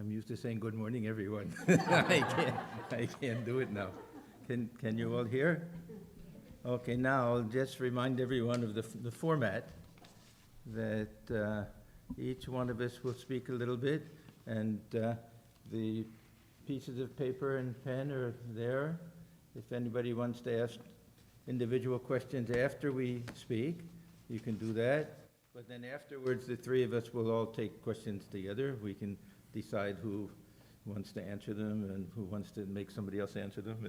I'm used to saying good morning, everyone. I can't do it now. Can you all hear? Okay, now I'll just remind everyone of the format, that each one of us will speak a little bit, and the pieces of paper and pen are there. If anybody wants to ask individual questions after we speak, you can do that. But then afterwards, the three of us will all take questions together. We can decide who wants to answer them and who wants to make somebody else answer them.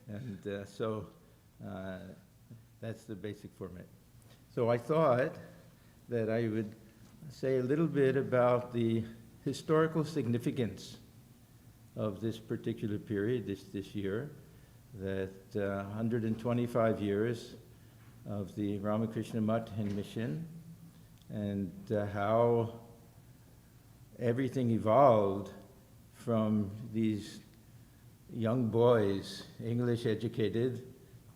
And so that's the basic format. So I thought that I would say a little bit about the historical significance of this particular period, this year, that 125 years of the Ramakrishna Math and mission, and how everything evolved from these young boys, English educated,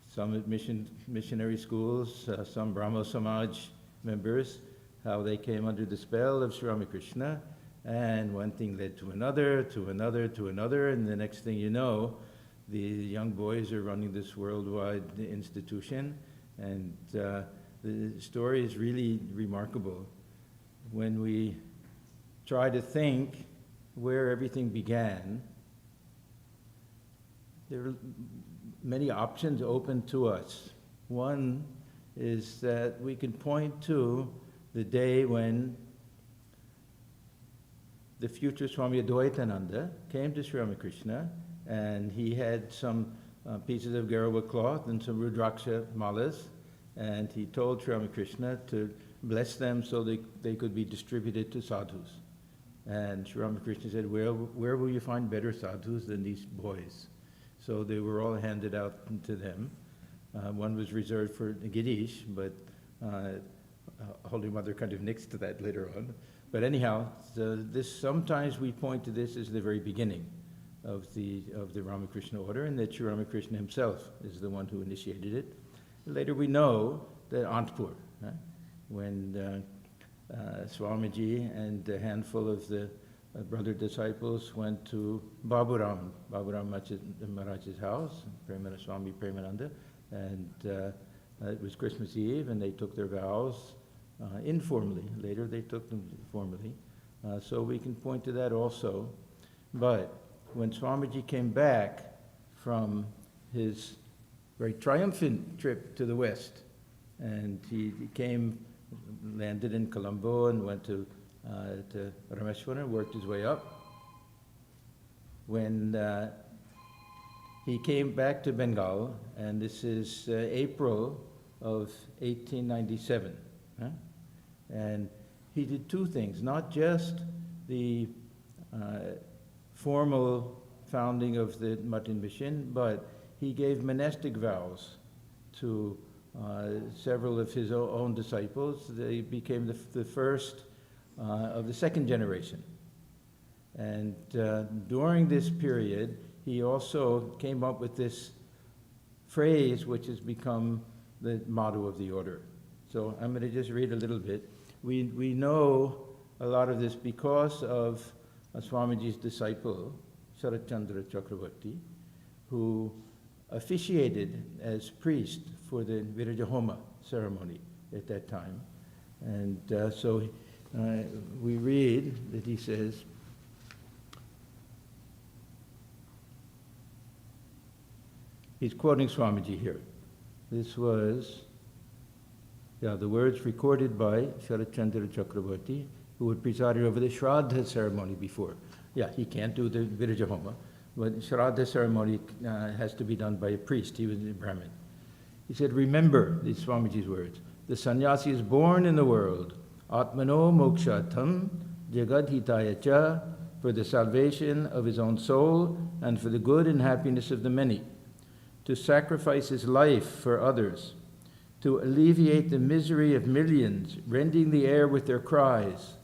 some at missionary schools, some Brahmo Samaj members, how they came under the spell of Sri Ramakrishna, and one thing led to another, and the next thing you know, the young boys are running this worldwide institution, and the story is really remarkable. When we try to think where everything began, there are many options open to us. One is that we can point to the day when the future Swami Bhaswatananda came to Sri Ramakrishna, and he had some pieces of Garawa cloth and some Rudraksha malas, and he told Sri Ramakrishna to bless them so they could be distributed to sadhus. And Sri Ramakrishna said, where will you find better sadhus than these boys? So they were all handed out to them. One was reserved for Girish, but Holy Mother kind of nixed to that later on. But anyhow, sometimes we point to this as the very beginning of the Ramakrishna order, and that Sri Ramakrishna himself is the one who initiated it. Later we know that Anandpur, when Swamiji and a handful of the brother disciples went to Baburam Maharaj's house, Swami Premananda, and it was Christmas Eve, and they took their vows informally. Later they took them formally. So we can point to that also. But when Swamiji came back from his very triumphant trip to the West, and he landed in Colombo and went to Rameshwaram, worked his way up. When he came back to Bengal, and this is April of 1897, and he did two things, not just the formal founding of the Matin mission, but he gave monastic vows to several of his own disciples. They became the first of the second generation. And during this period, he also came up with this phrase which has become the motto of the order. So I'm going to just read a little bit. We know a lot of this because of Swamiji's disciple, Sharat Chandra Chakravarti, who officiated as priest for the Virajahoma ceremony at that time. And so we read that he says, he's quoting Swamiji here. This was, the words recorded by Sharat Chandra Chakravarti, who had presided over the Shraddha ceremony before. He can't do the Virajahoma, but Shraddha ceremony has to be done by a priest. He was a Brahmin. He said, remember, these Swamiji's words, the sannyasi is born in the world, Atmano mokshatam jagadhitaya cha, for the salvation of his own soul and for the good and happiness of the many, to sacrifice his life for others, to alleviate the misery of millions, rending the air with their cries,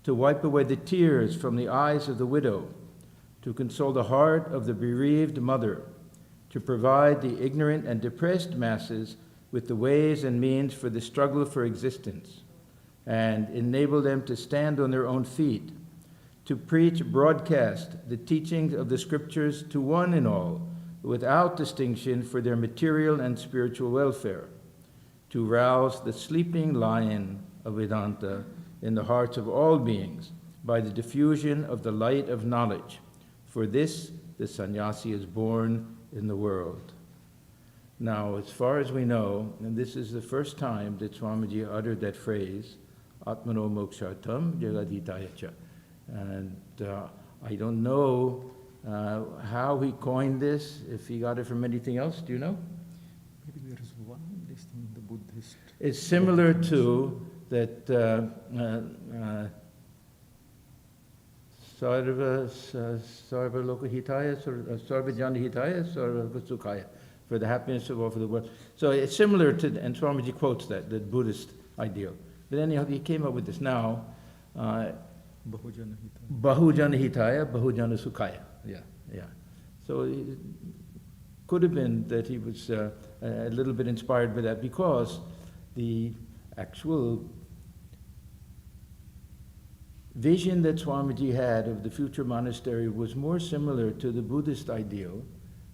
to wipe away the tears from the eyes of the widow, to console the heart of the bereaved mother, to provide the ignorant and depressed masses with the ways and means for the struggle for existence, and enable them to stand on their own feet, to preach broadcast the teachings of the scriptures to one and all, without distinction for their material and spiritual welfare, to rouse the sleeping lion of Vedanta in the hearts of all beings by the diffusion of the light of knowledge. For this, the sannyasi is born in the world. Now, as far as we know, and this is the first time that Swamiji uttered that phrase, Atmano mokshartam jagadhitayacha. And I don't know how he coined this, if he got it from anything else. Do you know? Maybe there is one listing in the Buddhist. It's similar to that sarva lokahitaya, sarva janahitaya, sarva sukhaya, for the happiness of all for the world. So it's similar to, and Swamiji quotes that Buddhist ideal. But anyhow, he came up with this now. Bahujana hitaya, bahujana sukhaya. Yeah. So it could have been that he was a little bit inspired by that, because the actual vision that Swamiji had of the future monastery was more similar to the Buddhist ideal,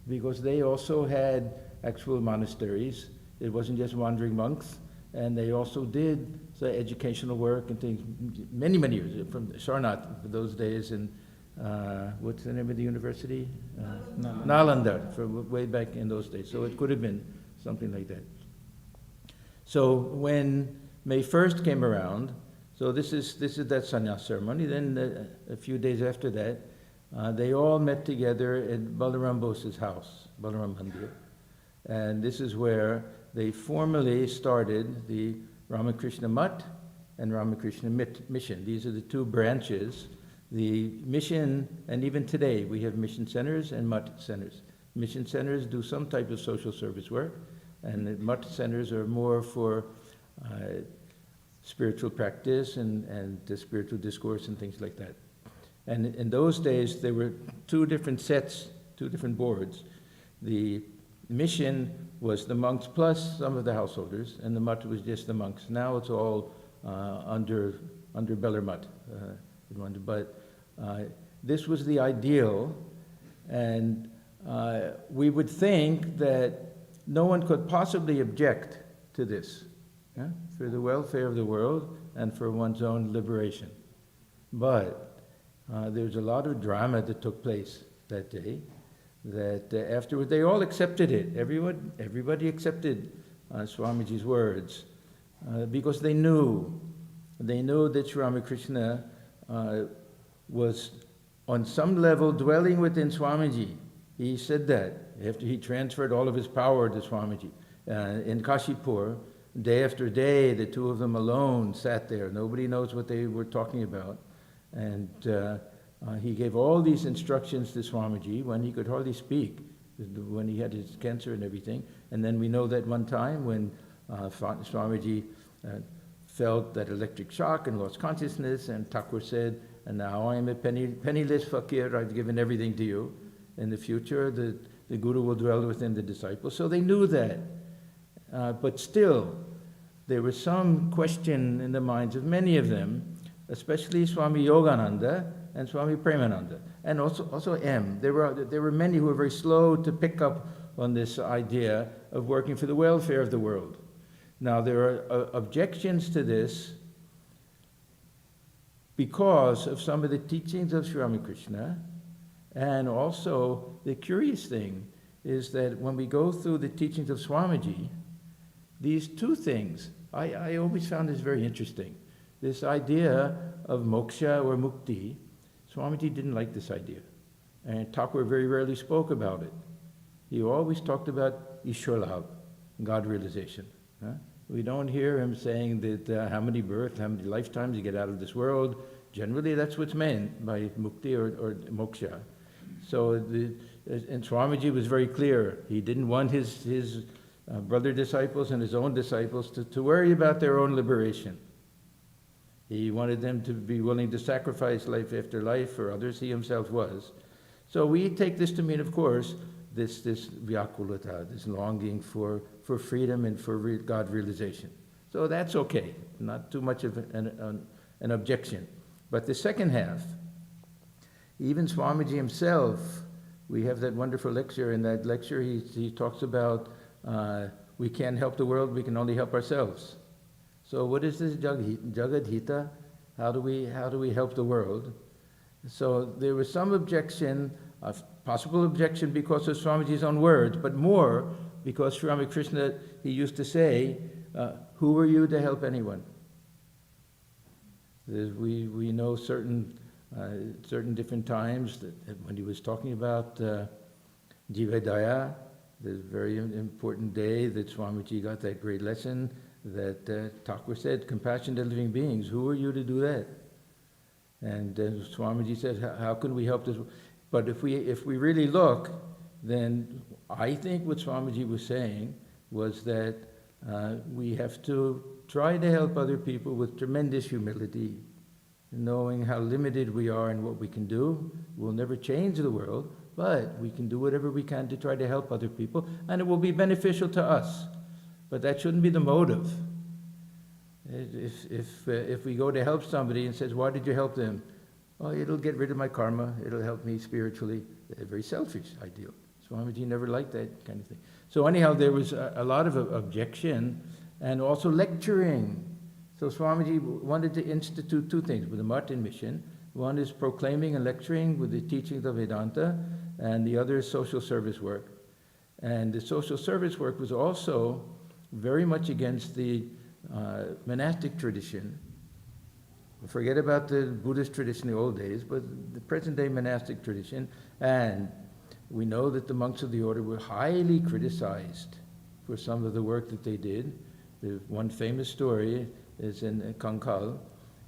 because they also had actual monasteries. It wasn't just wandering monks, and they also did educational work and things many years, from Sarnath for those days, and what's the name of the university? Nalanda, for way back in those days. So it could have been something like that. So when May 1st came around, so this is that sannyas ceremony. Then a few days after that, they all met together at Balaram Bose's house, Balaram Mandir. And this is where they formally started the Ramakrishna Math and Ramakrishna Mission. These are the two branches. The mission, and even today, we have mission centers and Math centers. Mission centers do some type of social service work, and the Math centers are more for spiritual practice and spiritual discourse and things like that. And in those days, there were two different sets, two different boards. The mission was the monks plus some of the householders, and the Math was just the monks. Now it's all under Belur Math. But this was the ideal, and we would think that no one could possibly object to this, for the welfare of the world and for one's own liberation. But there's a lot of drama that took place that day, that afterward they all accepted it. Everybody accepted Swamiji's words, because they knew that Sri Ramakrishna was on some level dwelling within Swamiji. He said that after he transferred all of his power to Swamiji. In Kashipur, day after day, the two of them alone sat there. Nobody knows what they were talking about. And he gave all these instructions to Swamiji when he could hardly speak, when he had his cancer and everything. And then we know that one time when Swamiji felt that electric shock and lost consciousness, and Thakur said, "And now I am a penniless fakir, I've given everything to you. In the future, the Guru will dwell within the disciples." So they knew that. But still, there was some question in the minds of many of them, especially Swami Yogananda and Swami Premananda, and also M. There were many who were very slow to pick up on this idea of working for the welfare of the world. Now, there are objections to this because of some of the teachings of Sri Ramakrishna, and also the curious thing is that when we go through the teachings of Swamiji, these two things, I always found this very interesting. This idea of moksha or mukti, Swamiji didn't like this idea. And Thakur very rarely spoke about it. He always talked about Ishwarlabh, God realization. We don't hear him saying that how many births, how many lifetimes you get out of this world. Generally, that's what's meant by mukti or moksha. So, and Swamiji was very clear. He didn't want his brother disciples and his own disciples to worry about their own liberation. He wanted them to be willing to sacrifice life after life for others. He himself was. So we take this to mean, of course, this vyakulata, this longing for freedom and for God realization. So that's okay, not too much of an objection. But the second half, even Swamiji himself, we have that wonderful lecture. In that lecture, he talks about we can't help the world, we can only help ourselves. So what is this Jagad Hita? How do we help the world? So there was some objection, a possible objection because of Swamiji's own words, but more because Sri Ramakrishna, he used to say, who are you to help anyone? We know certain different times that when he was talking about Jivadaya, the very important day that Swamiji got that great lesson that Thakur said, compassion to living beings, who are you to do that? And Swamiji said, how can we help this? But if we really look, then I think what Swamiji was saying was that we have to try to help other people with tremendous humility, knowing how limited we are and what we can do. We'll never change the world, but we can do whatever we can to try to help other people, and it will be beneficial to us. But that shouldn't be the motive. If we go to help somebody and says, why did you help them? Oh, it'll get rid of my karma, it'll help me spiritually. A very selfish ideal. Swamiji never liked that kind of thing. So anyhow, there was a lot of objection, and also lecturing. So Swamiji wanted to institute two things with the Math and mission. One is proclaiming and lecturing with the teachings of Vedanta, and the other is social service work. And the social service work was also very much against the monastic tradition. Forget about the Buddhist tradition in the old days, but the present-day monastic tradition. And we know that the monks of the order were highly criticized for some of the work that they did. The one famous story is in Kankal,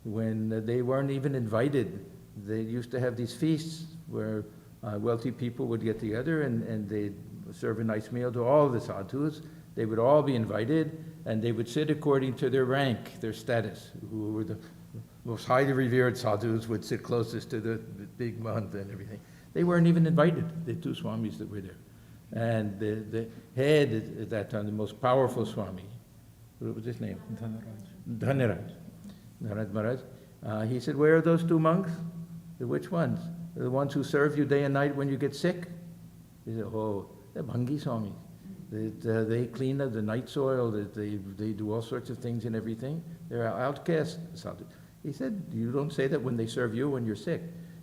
when they weren't even invited. They used to have these feasts where wealthy people would get together and they'd serve a nice meal to all the sadhus. They would all be invited, and they would sit according to their rank, their status. Who were the most highly revered sadhus would sit closest to the big mahanta and everything. They weren't even invited, the two swamis that were there. And the head at that time, the most powerful swami, what was his name? Dhanaraj. Dhanaraj Maharaj. He said, where are those two monks? Which ones? The ones who serve you day and night when you get sick? He said, oh, they're Bhangi swamis. They clean up the night soil, they do all sorts of things and everything. They're outcasts. He said, you don't say that when they serve you when you're sick.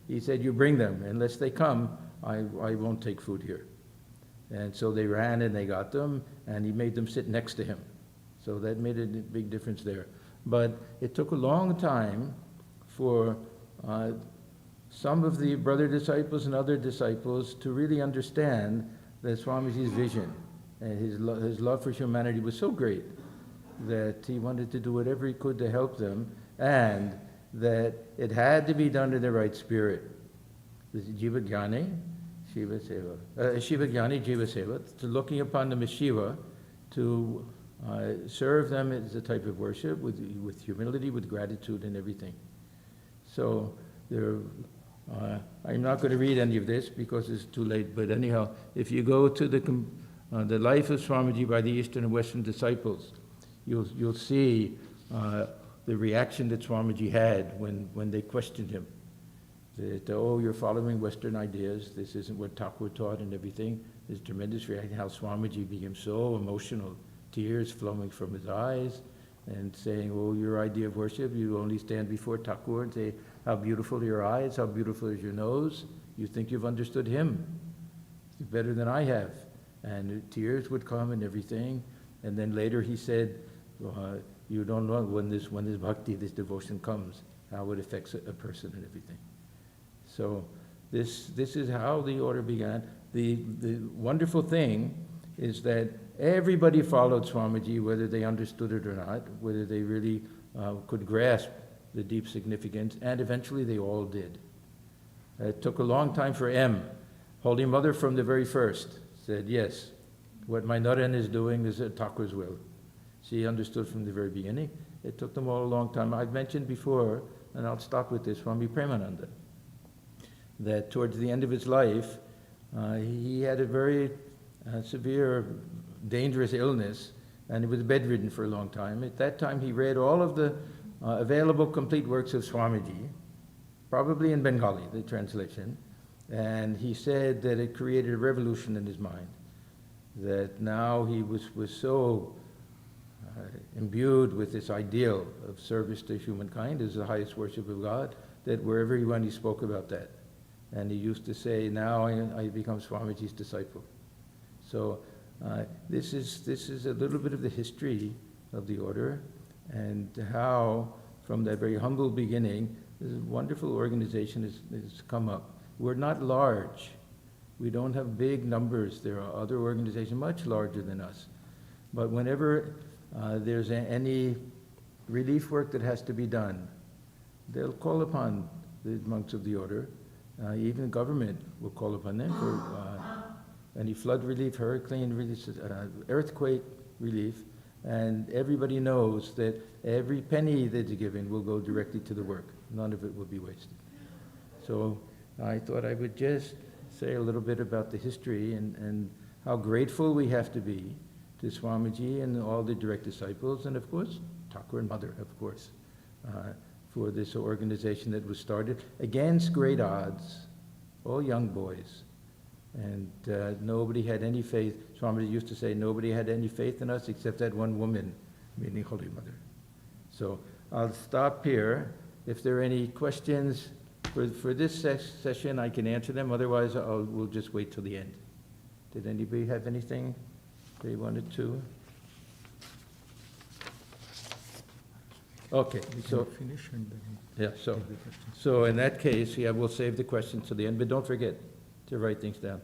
He said, you bring them. Unless they come, I won't take food here. And so they ran and they got them, and he made them sit next to him. So that made a big difference there. But it took a long time for some of the brother disciples and other disciples to really understand that Swamiji's vision and his love for humanity was so great that he wanted to do whatever he could to help them, and that it had to be done in the right spirit. This is Jiva Jnani, Shiva Seva. Shiva Jnani, Jiva Seva, to looking upon them as Shiva, to serve them as a type of worship with humility, with gratitude and everything. So I'm not going to read any of this because it's too late, but anyhow, if you go to the life of Swamiji by the Eastern and Western disciples, you'll see the reaction that Swamiji had when they questioned him. That, oh, you're following Western ideas, this isn't what Thakur taught and everything. There's tremendous reaction, how Swamiji became so emotional, tears flowing from his eyes, and saying, oh, your idea of worship, you only stand before Thakur and say, how beautiful are your eyes, how beautiful is your nose. You think you've understood him better than I have. And tears would come and everything. And then later he said, you don't know when this bhakti, this devotion comes, how it affects a person and everything. So this is how the order began. The wonderful thing is that everybody followed Swamiji, whether they understood it or not, whether they really could grasp the deep significance, and eventually they all did. It took a long time for M. Holy Mother from the very first said, yes, what my Naren is doing is Thakur's will. She understood from the very beginning. It took them all a long time. I've mentioned before, and I'll stop with this, Swami Premananda, that towards the end of his life, he had a very severe, dangerous illness, and he was bedridden for a long time. At that time, he read all of the available complete works of Swamiji, probably in Bengali, the translation, and he said that it created a revolution in his mind, that now he was so imbued with this ideal of service to humankind as the highest worship of God, that wherever he went he spoke about that. And he used to say, now I become Swamiji's disciple. So this is a little bit of the history of the order, and how from that very humble beginning this wonderful organization has come up. We're not large. We don't have big numbers. There are other organizations much larger than us. But whenever there's any relief work that has to be done, they'll call upon the monks of the order. Even government will call upon them for any flood relief, hurricane relief, earthquake relief, and everybody knows that every penny that's given will go directly to the work. None of it will be wasted. So I thought I would just say a little bit about the history and how grateful we have to be to Swamiji and all the direct disciples, and of course, Thakur and Mother, of course, for this organization that was started against great odds, all young boys. And nobody had any faith. Swamiji used to say, nobody had any faith in us except that one woman, meaning Holy Mother. So I'll stop here. If there are any questions for this session, I can answer them. Otherwise, we'll just wait till the end. Did anybody have anything they wanted to? Okay, so finish and then yeah, so in that case, yeah, we'll save the questions to the end, but don't forget to write things down.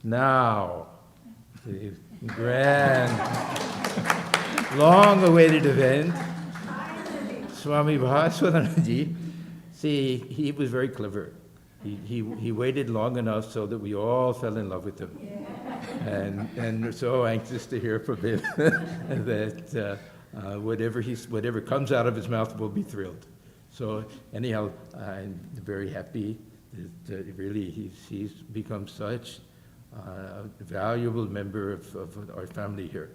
Now, the grand, long-awaited event, Swami Bhaswatananda. See, he was very clever. He waited long enough so that we all fell in love with him, and so anxious to hear from him that whatever comes out of his mouth will be thrilled. So anyhow, I'm very happy that really he's become such a valuable member of our family here,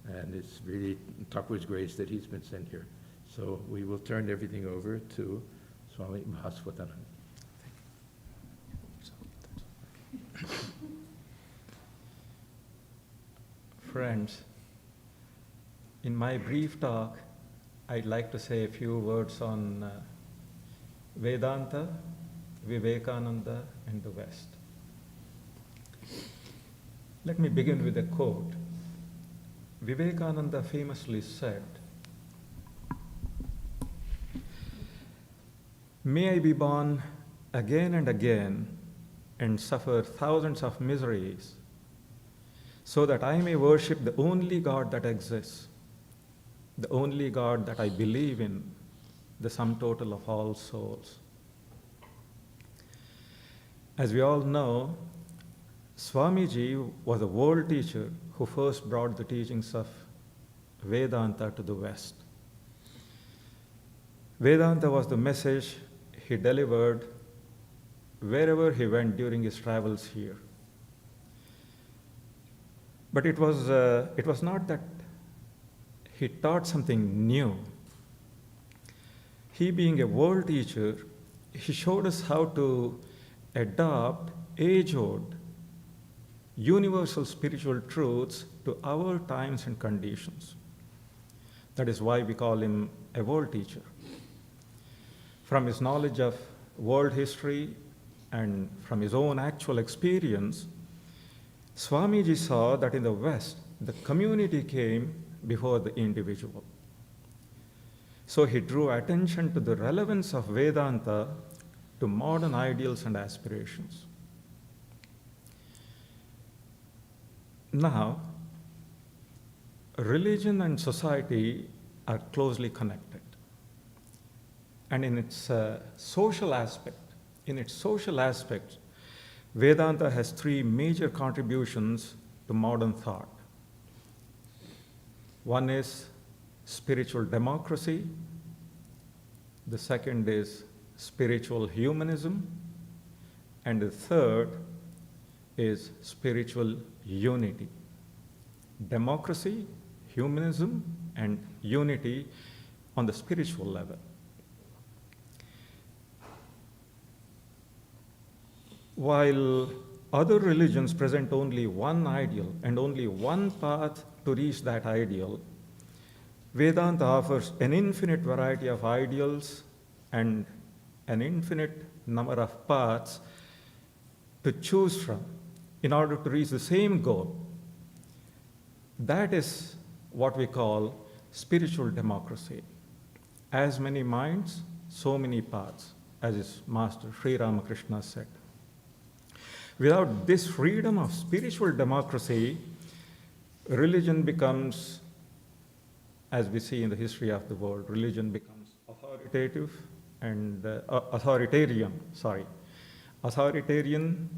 and it's really Thakur's grace that he's been sent here. So we will turn everything over to Swami Bhaswatananda. Friends, in my brief talk, I'd like to say a few words on Vedanta, Vivekananda, and the West. Let me begin with a quote. Vivekananda famously said, "May I be born again and again and suffer thousands of miseries so that I may worship the only God that exists, the only God that I believe in, the sum total of all souls." As we all know, Swamiji was a world teacher who first brought the teachings of Vedanta to the West. Vedanta was the message he delivered wherever he went during his travels here. But it was not that he taught something new. He, being a world teacher, he showed us how to adopt age-old, universal spiritual truths to our times and conditions. That is why we call him a world teacher. From his knowledge of world history and from his own actual experience, Swamiji saw that in the West, the community came before the individual. So he drew attention to the relevance of Vedanta to modern ideals and aspirations. Now, religion and society are closely connected. And in its social aspect, Vedanta has three major contributions to modern thought. One is spiritual democracy. The second is spiritual humanism. And the third is spiritual unity. Democracy, humanism, and unity on the spiritual level. While other religions present only one ideal and only one path to reach that ideal, Vedanta offers an infinite variety of ideals and an infinite number of paths to choose from in order to reach the same goal. That is what we call spiritual democracy. As many minds, so many paths, as his master Sri Ramakrishna said. Without this freedom of spiritual democracy, religion becomes, as we see in the history of the world, religion becomes authoritarian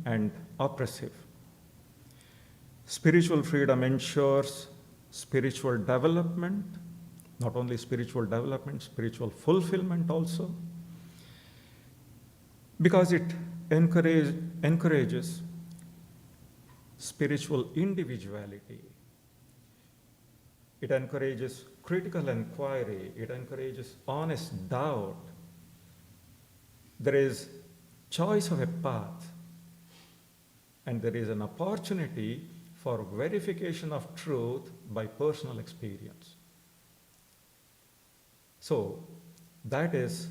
and oppressive. Spiritual freedom ensures spiritual development, not only spiritual development, spiritual fulfillment also, because it encourages spiritual individuality. It encourages critical inquiry. It encourages honest doubt. There is choice of a path, and there is an opportunity for verification of truth by personal experience. So, that is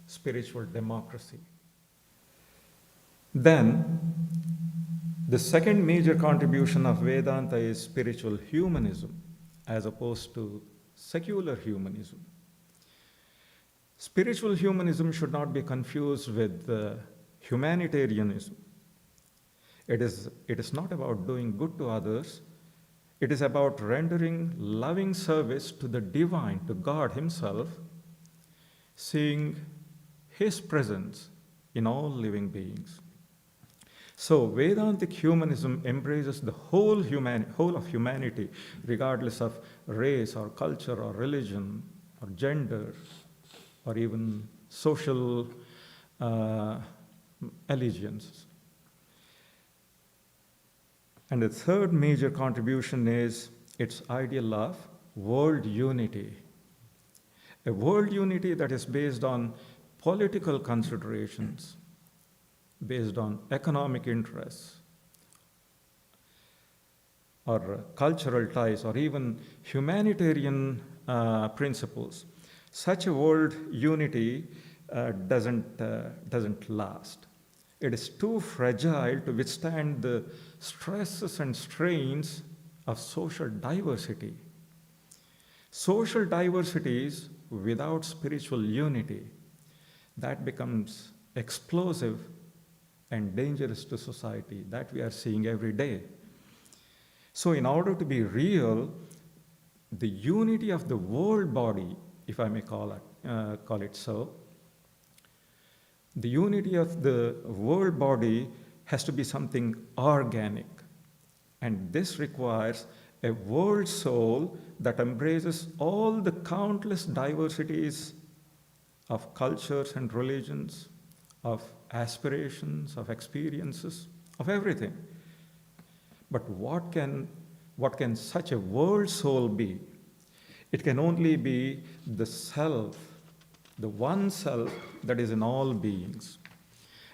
spiritual democracy. Then, the second major contribution of Vedanta is spiritual humanism, as opposed to secular humanism. Spiritual humanism should not be confused with humanitarianism. It is not about doing good to others. It is about rendering loving service to the divine, to God Himself, seeing His presence in all living beings. So Vedantic humanism embraces the whole of humanity, regardless of race or culture or religion or gender or even social allegiance. And the third major contribution is its ideal of world unity. A world unity that is based on political considerations, based on economic interests, or cultural ties, or even humanitarian principles. Such a world unity doesn't last. It is too fragile to withstand the stresses and strains of social diversity. Social diversities without spiritual unity, that becomes explosive and dangerous to society. That we are seeing every day. So in order to be real, the unity of the world body, if I may call it so, the unity of the world body has to be something organic. And this requires a world soul that embraces all the countless diversities of cultures and religions, of aspirations, of experiences, of everything. But what can such a world soul be? It can only be the self, the one self that is in all beings.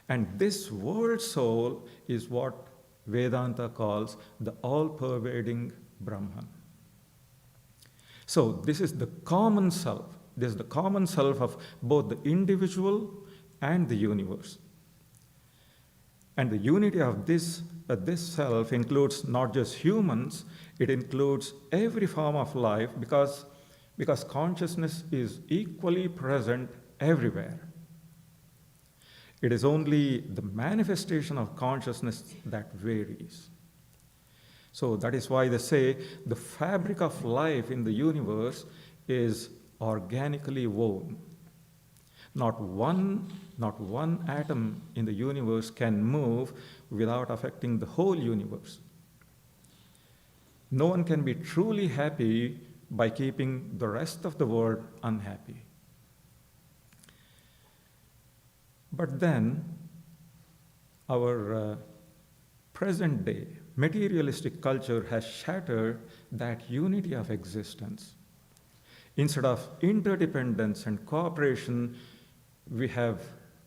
And this world soul is what Vedanta calls the all-pervading Brahman. So this is the common self. This is the common self of both the individual and the universe. And the unity of this self includes not just humans, it includes every form of life because consciousness is equally present everywhere. It is only the manifestation of consciousness that varies. So that is why they say the fabric of life in the universe is organically woven. Not one atom in the universe can move without affecting the whole universe. No one can be truly happy by keeping the rest of the world unhappy. But then, our present day materialistic culture has shattered that unity of existence. Instead of interdependence and cooperation, we have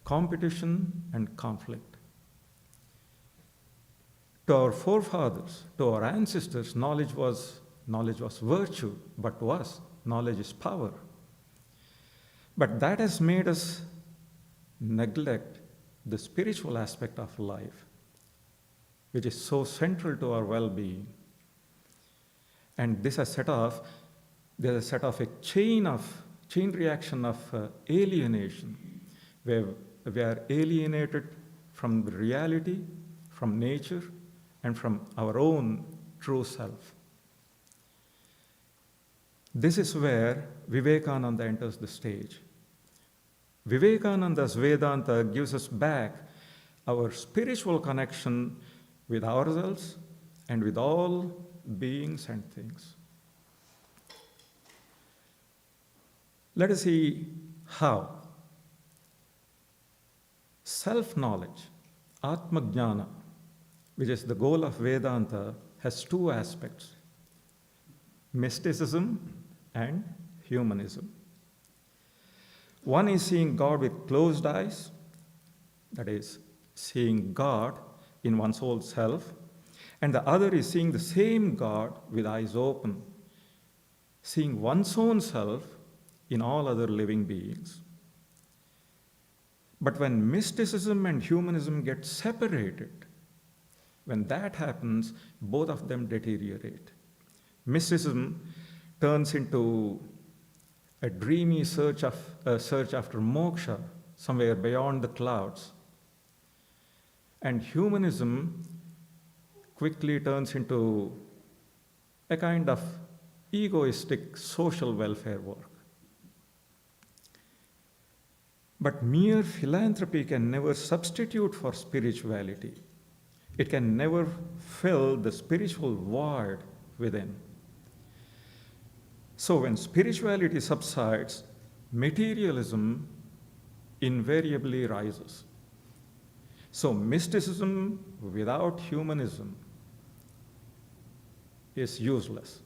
competition and conflict. To our forefathers, to our ancestors, knowledge was virtue, but to us, knowledge is power. But that has made us neglect the spiritual aspect of life, which is so central to our well-being. And this has set off a chain reaction of alienation, where we are alienated from reality, from nature, and from our own true self. This is where Vivekananda enters the stage. Vivekananda's Vedanta gives us back our spiritual connection with ourselves and with all beings and things. Let us see how. Self-knowledge, Atmajnanananda, which is the goal of Vedanta, has two aspects: mysticism and humanism. One is seeing God with closed eyes, that is, seeing God in one's own self, and the other is seeing the same God with eyes open, seeing one's own self in all other living beings. But when mysticism and humanism get separated, when that happens, both of them deteriorate. Mysticism turns into a dreamy search after moksha, somewhere beyond the clouds. And humanism quickly turns into a kind of egoistic social welfare work. But mere philanthropy can never substitute for spirituality. It can never fill the spiritual void within. So when spirituality subsides, materialism invariably rises. So mysticism without humanism is useless.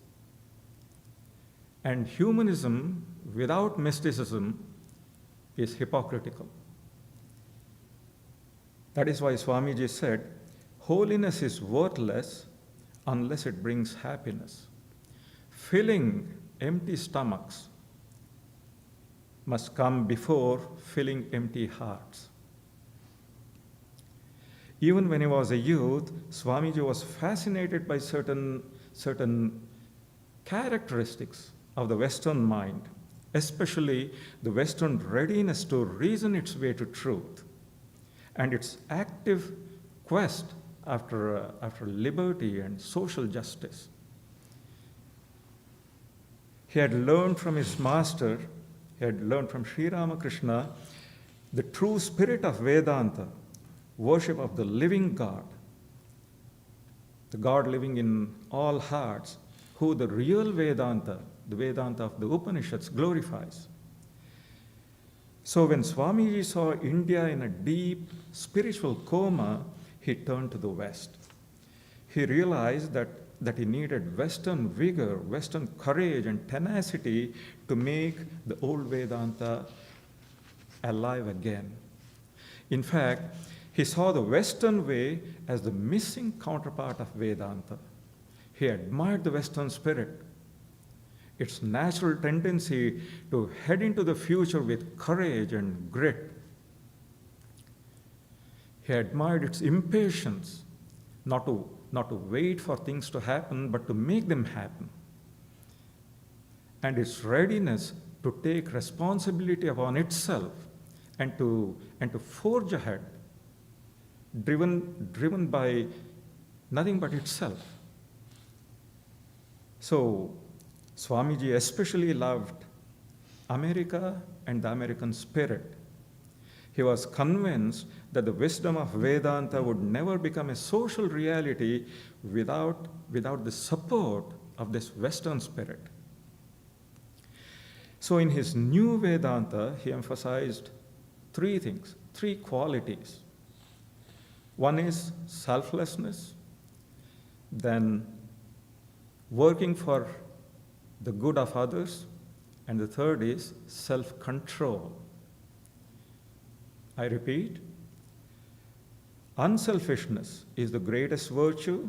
And humanism without mysticism is hypocritical. That is why Swamiji said, holiness is worthless unless it brings happiness. Filling empty stomachs must come before filling empty hearts. Even when he was a youth, Swamiji was fascinated by certain characteristics of the Western mind, especially the Western readiness to reason its way to truth and its active quest after liberty and social justice. He had learned from his master, he had learned from Sri Ramakrishna, the true spirit of Vedanta, worship of the living God, the God living in all hearts, who the real Vedanta, the Vedanta of the Upanishads, glorifies. So when Swamiji saw India in a deep spiritual coma, he turned to the West. He realized that he needed Western vigor, Western courage and tenacity to make the old Vedanta alive again. In fact, he saw the Western way as the missing counterpart of Vedanta. He admired the Western spirit, its natural tendency to head into the future with courage and grit. He admired its impatience, not to wait for things to happen, but to make them happen. And its readiness to take responsibility upon itself and to forge ahead, driven by nothing but itself. So Swamiji especially loved America and the American spirit. He was convinced that the wisdom of Vedanta would never become a social reality without the support of this Western spirit. So in his new Vedanta, he emphasized three things, three qualities. One is selflessness, then working for the good of others, and the third is self-control. I repeat, Unselfishness is the greatest virtue.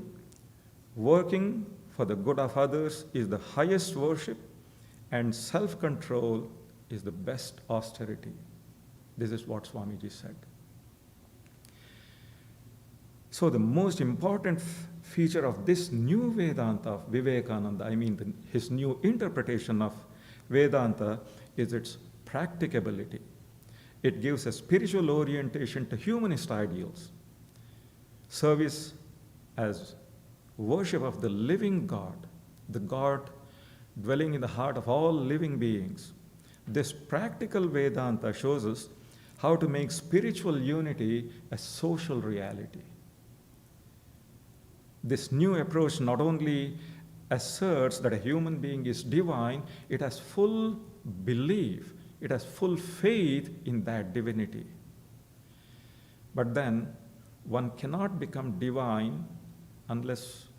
Working for the good of others is the highest worship. And self-control is the best austerity. This is what Swamiji said. So the most important feature of this new Vedanta of Vivekananda, his new interpretation of Vedanta, is its practicability. It gives a spiritual orientation to humanist ideals. Service as worship of the living God, the God dwelling in the heart of all living beings. This practical Vedanta shows us how to make spiritual unity a social reality. This new approach not only asserts that a human being is divine, it has full belief, it has full faith in that divinity. But then, one cannot become divine unless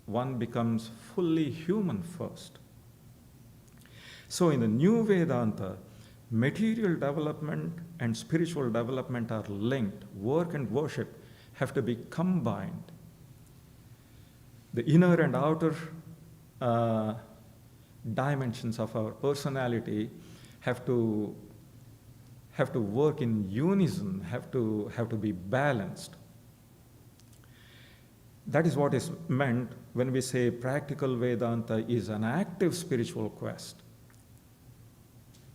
one becomes fully human first. So in the new Vedanta, material development and spiritual development are linked. Work and worship have to be combined. The inner and outer dimensions of our personality have to work in unison, have to be balanced. That is what is meant when we say practical Vedanta is an active spiritual quest.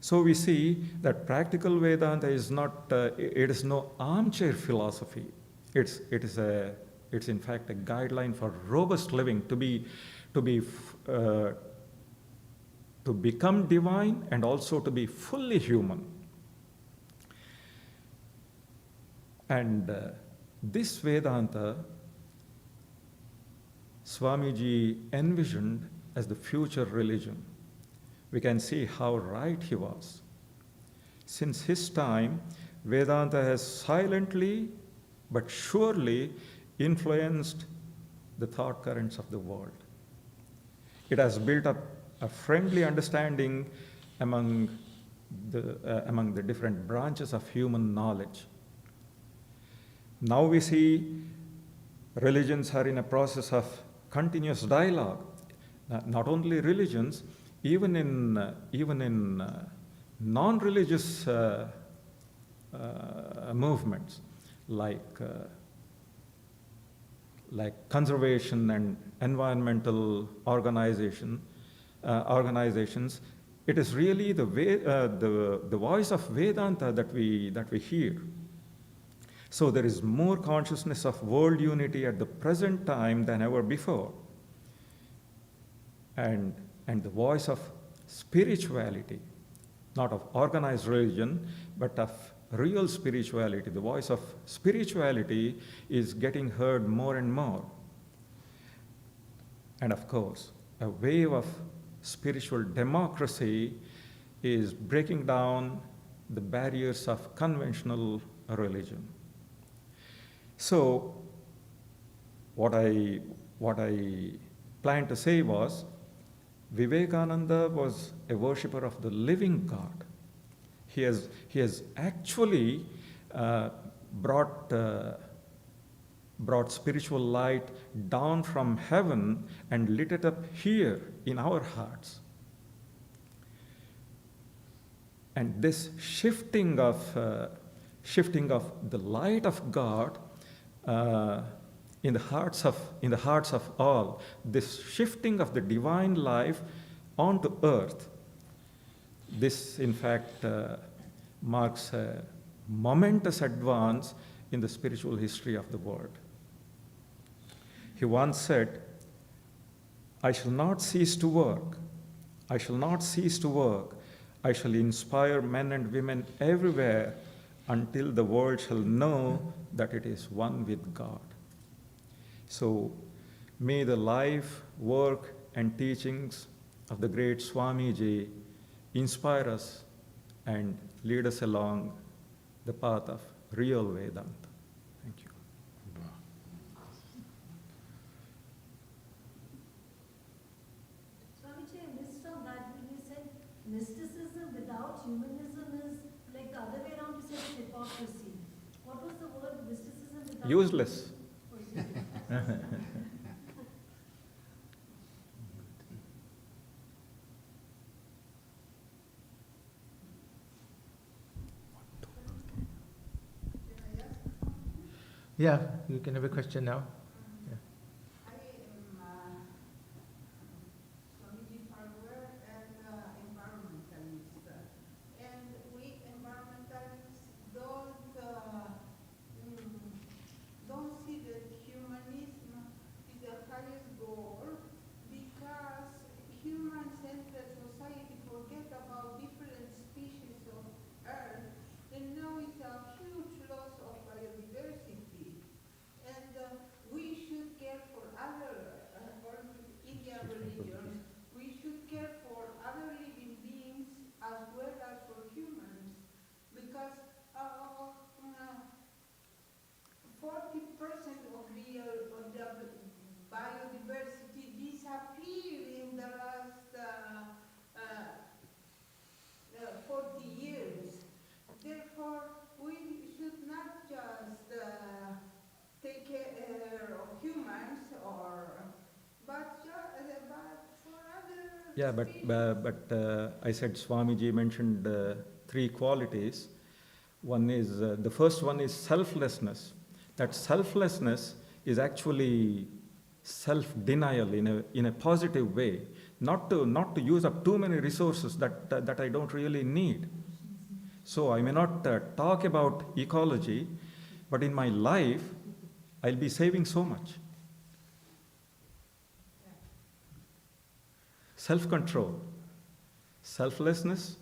So we see that practical Vedanta is not, it is no armchair philosophy. It's in fact a guideline for robust living, to become divine and also to be fully human. And this Vedanta, Swamiji envisioned as the future religion. We can see how right he was. Since his time, Vedanta has silently but surely influenced the thought currents of the world. It has built up a friendly understanding among the different branches of human knowledge. Now we see religions are in a process of continuous dialogue. Not only religions, even in non-religious movements like conservation and environmental organizations, it is really the voice of Vedanta that we hear. So there is more consciousness of world unity at the present time than ever before. And the voice of spirituality, not of organized religion, but of real spirituality, the voice of spirituality is getting heard more and more. And of course, a wave of spiritual democracy is breaking down the barriers of conventional religion. So, what I planned to say was, Vivekananda was a worshipper of the living God. He has actually brought spiritual light down from heaven and lit it up here in our hearts. And this shifting of the light of God in the hearts of all, this shifting of the divine life onto earth, this in fact marks a momentous advance in the spiritual history of the world. He once said, "I shall not cease to work. I shall not cease to work. I shall inspire men and women everywhere until the world shall know that it is one with God." So may the life, work, and teachings of the great Swamiji inspire us and lead us along the path of real Vedanta. Thank you. Swamiji, I missed on that when you said mysticism without humanism is like the other way around, you said it's hypocrisy. What was the word mysticism without Useless. Yeah, you can have a question now. Yeah. I am Swamiji Howrah and environmentalist. And we environmentalists don't see that humanism is the highest goal because human-centered society forget about different species of Earth, and now it's a huge loss of biodiversity. And we should care for other, or Indian religions, we should care for other living beings as well as for humans, because 40% of the biodiversity disappeared in the last 40 years. Therefore, we should not just take care of humans, but for other Yeah, but I said Swamiji mentioned three qualities. One is, the first one is selflessness. That selflessness is actually self-denial in a positive way, not to use up too many resources that I don't really need. So I may not talk about ecology, but in my life, I'll be saving so much. Self-control, selflessness,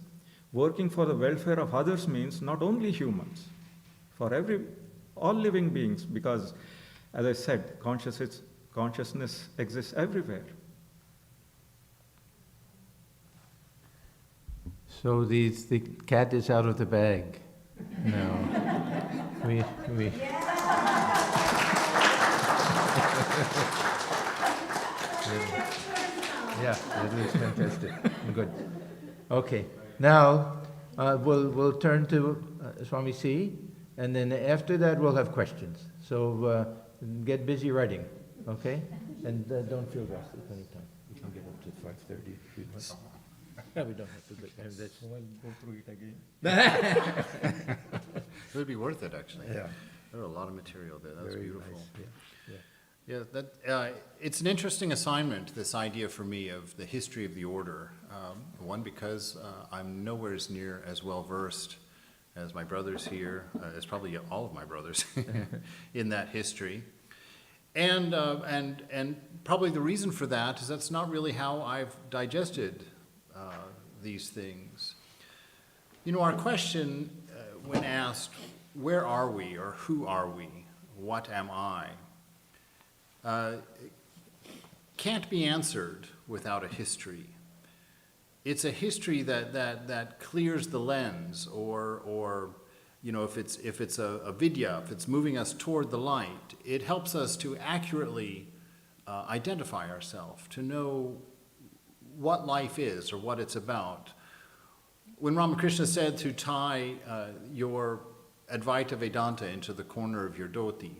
working for the welfare of others means not only humans, for all living beings, because, as I said, consciousness exists everywhere. So the cat is out of the bag. No. we Yeah, that is fantastic. Good. Okay. Now we'll turn to Swami C, and then after that we'll have questions. So get busy writing, okay? And don't feel rested anytime. We can get up to 5:30 if you want. No, we don't have to. That's We'll go through it again. It would be worth it, actually. Yeah. There are a lot of material there. That was very beautiful. nice. Yeah. Yeah, it's an interesting assignment, this idea for me of the history of the order. One, because I'm nowhere near as well versed as my brothers here, as probably all of my brothers in that history. And probably the reason for that is that's not really how I've digested these things. You know, our question when asked, where are we, or who are we, what am I, can't be answered without a history. It's a history that clears the lens, or you know, if it's a vidya, if it's moving us toward the light, it helps us to accurately identify ourselves, to know what life is or what it's about. When Ramakrishna said to tie your Advaita Vedanta into the corner of your dhoti,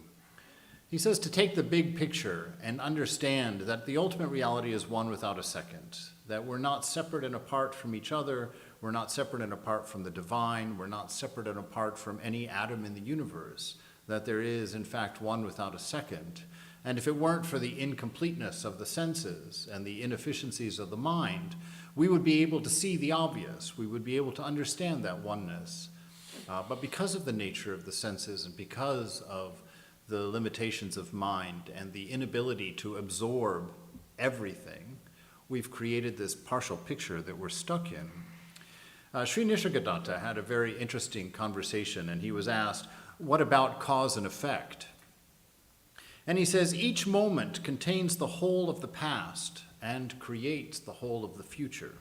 he says to take the big picture and understand that the ultimate reality is one without a second, that we're not separate and apart from each other, we're not separate and apart from the divine, we're not separate and apart from any atom in the universe, that there is, in fact, one without a second. And if it weren't for the incompleteness of the senses and the inefficiencies of the mind, we would be able to see the obvious, we would be able to understand that oneness. But because of the nature of the senses and because of the limitations of mind and the inability to absorb everything, we've created this partial picture that we're stuck in. Sri Nisargadatta had a very interesting conversation, and he was asked, what about cause and effect? And he says, each moment contains the whole of the past and creates the whole of the future.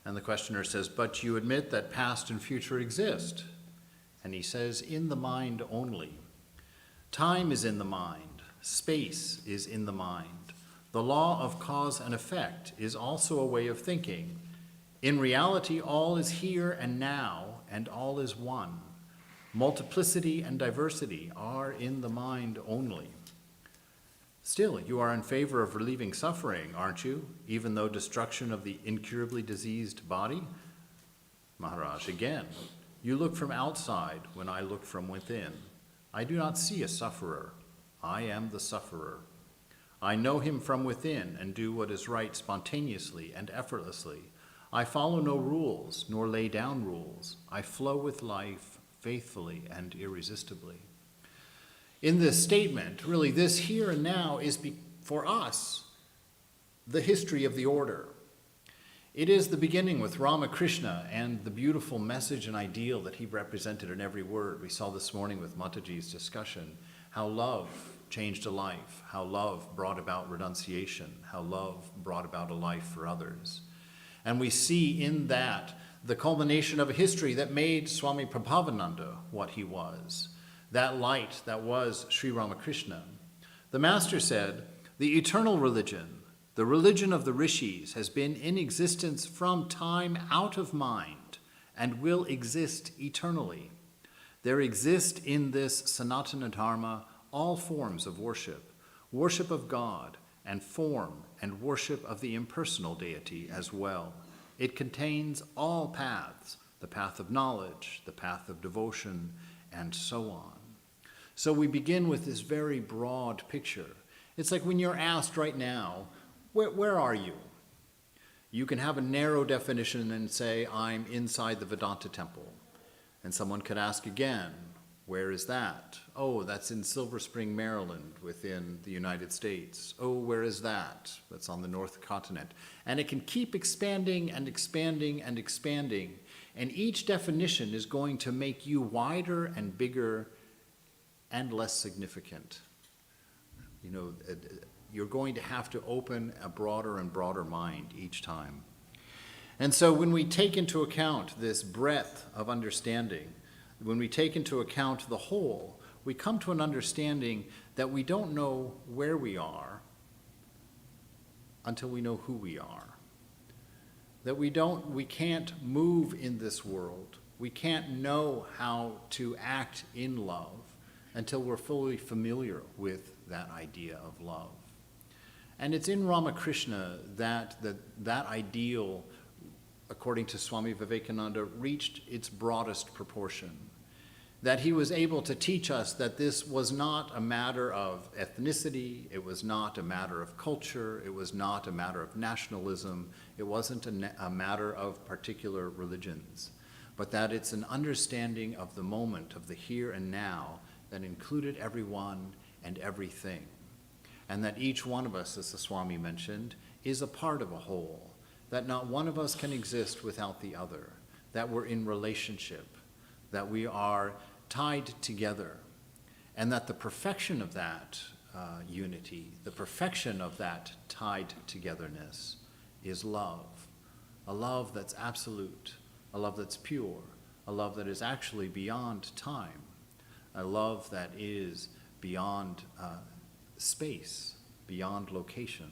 And the questioner says, but you admit that past and future exist? And he says, in the mind only. Time is in the mind. Space is in the mind. The law of cause and effect is also a way of thinking. In reality, all is here and now, and all is one. Multiplicity and diversity are in the mind only. Still, you are in favor of relieving suffering, aren't you? Even though destruction of the incurably diseased body? Maharaj, again, you look from outside when I look from within. I do not see a sufferer. I am the sufferer. I know him from within and do what is right spontaneously and effortlessly. I follow no rules, nor lay down rules. I flow with life faithfully and irresistibly. In this statement, really, this here and now is, for us, the history of the order. It is the beginning with Ramakrishna and the beautiful message and ideal that he represented in every word. We saw this morning with Mataji's discussion how love changed a life, how love brought about renunciation, how love brought about a life for others. And we see in that the culmination of a history that made Swami Prabhavananda what he was, that light that was Sri Ramakrishna. The Master said, the eternal religion, the religion of the rishis, has been in existence from time out of mind and will exist eternally. There exist in this Sanatana Dharma all forms of worship, worship of God and form and worship of the impersonal deity as well. It contains all paths, the path of knowledge, the path of devotion, and so on. So we begin with this very broad picture. It's like when you're asked right now, where are you? You can have a narrow definition and say, I'm inside the Vedanta temple. And someone could ask again, where is that? Oh, that's in Silver Spring, Maryland, within the United States. Oh, where is that? That's on the North Continent. And it can keep expanding and expanding and expanding. And each definition is going to make you wider and bigger and less significant. You know, you're going to have to open a broader and broader mind each time. And so when we take into account this breadth of understanding, when we take into account the whole, we come to an understanding that we don't know where we are until we know who we are. That we can't move in this world. We can't know how to act in love until we're fully familiar with that idea of love. And it's in Ramakrishna that ideal, according to Swami Vivekananda, reached its broadest proportion. That he was able to teach us that this was not a matter of ethnicity, it was not a matter of culture, it was not a matter of nationalism, it wasn't a matter of particular religions, but that it's an understanding of the moment, of the here and now, that included everyone and everything. And that each one of us, as the Swami mentioned, is a part of a whole. That not one of us can exist without the other. That we're in relationship. That we are tied together. And that the perfection of that unity, the perfection of that tied togetherness is love. A love that's absolute. A love that's pure. A love that is actually beyond time. A love that is beyond space, beyond location,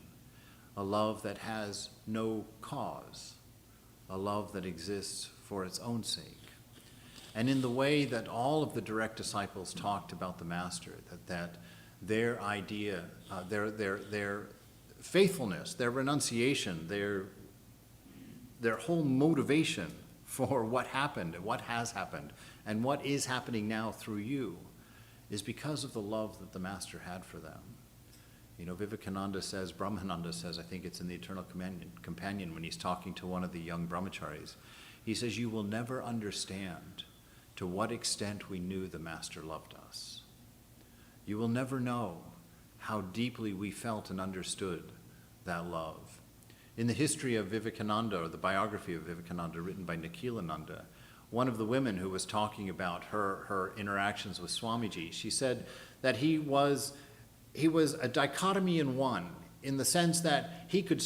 a love that has no cause, a love that exists for its own sake. And in the way that all of the direct disciples talked about the Master, that their idea, their faithfulness, their renunciation, their whole motivation for what happened and what has happened and what is happening now through you is because of the love that the Master had for them. You know, Vivekananda says, Brahmananda says, I think it's in the Eternal Companion when he's talking to one of the young brahmacharis, he says, you will never understand to what extent we knew the Master loved us. You will never know how deeply we felt and understood that love. In the history of Vivekananda, or the biography of Vivekananda written by Nikhilananda, one of the women who was talking about her interactions with Swamiji, she said that he was a dichotomy in one, in the sense that he could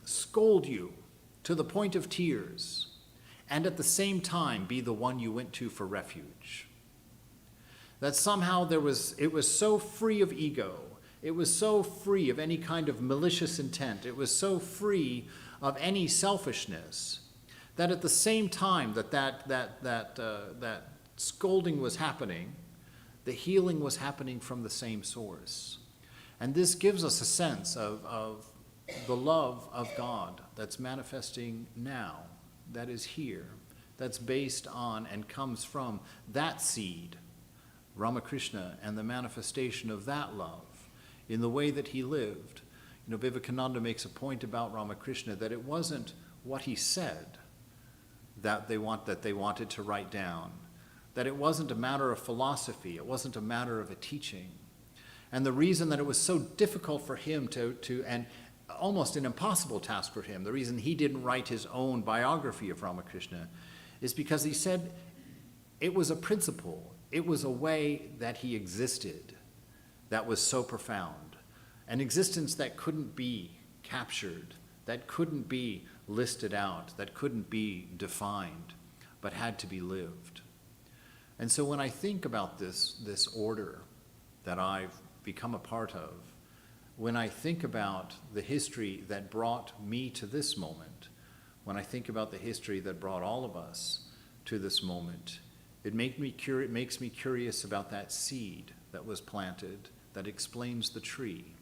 scold you to the point of tears, and at the same time be the one you went to for refuge. That somehow it was so free of ego, it was so free of any kind of malicious intent, it was so free of any selfishness, that at the same time that scolding was happening, the healing was happening from the same source. And this gives us a sense of the love of God that's manifesting now, that is here, that's based on and comes from that seed, Ramakrishna, and the manifestation of that love in the way that he lived. You know, Vivekananda makes a point about Ramakrishna that it wasn't what he said that they wanted to write down, that it wasn't a matter of philosophy, it wasn't a matter of a teaching. And the reason that it was so difficult for him to and almost an impossible task for him, the reason he didn't write his own biography of Ramakrishna, is because he said it was a principle, it was a way that he existed that was so profound, an existence that couldn't be captured, that couldn't be listed out, that couldn't be defined, but had to be lived. And so when I think about this order that I've become a part of, when I think about the history that brought me to this moment, when I think about the history that brought all of us to this moment, it makes me curious about that seed that was planted that explains the tree,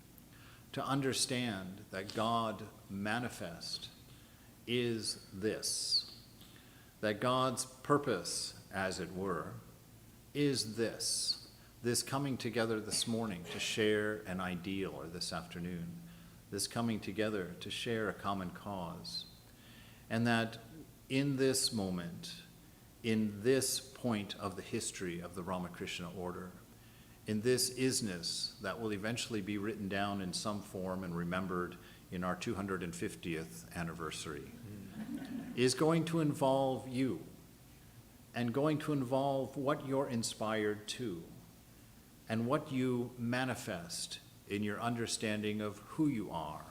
to understand that God manifest is this, that God's purpose, as it were, is this coming together this morning to share an ideal, or this afternoon, this coming together to share a common cause. And that in this moment, in this point of the history of the Ramakrishna order, in this isness that will eventually be written down in some form and remembered in our 250th anniversary, is going to involve you, and going to involve what you're inspired to, and what you manifest in your understanding of who you are,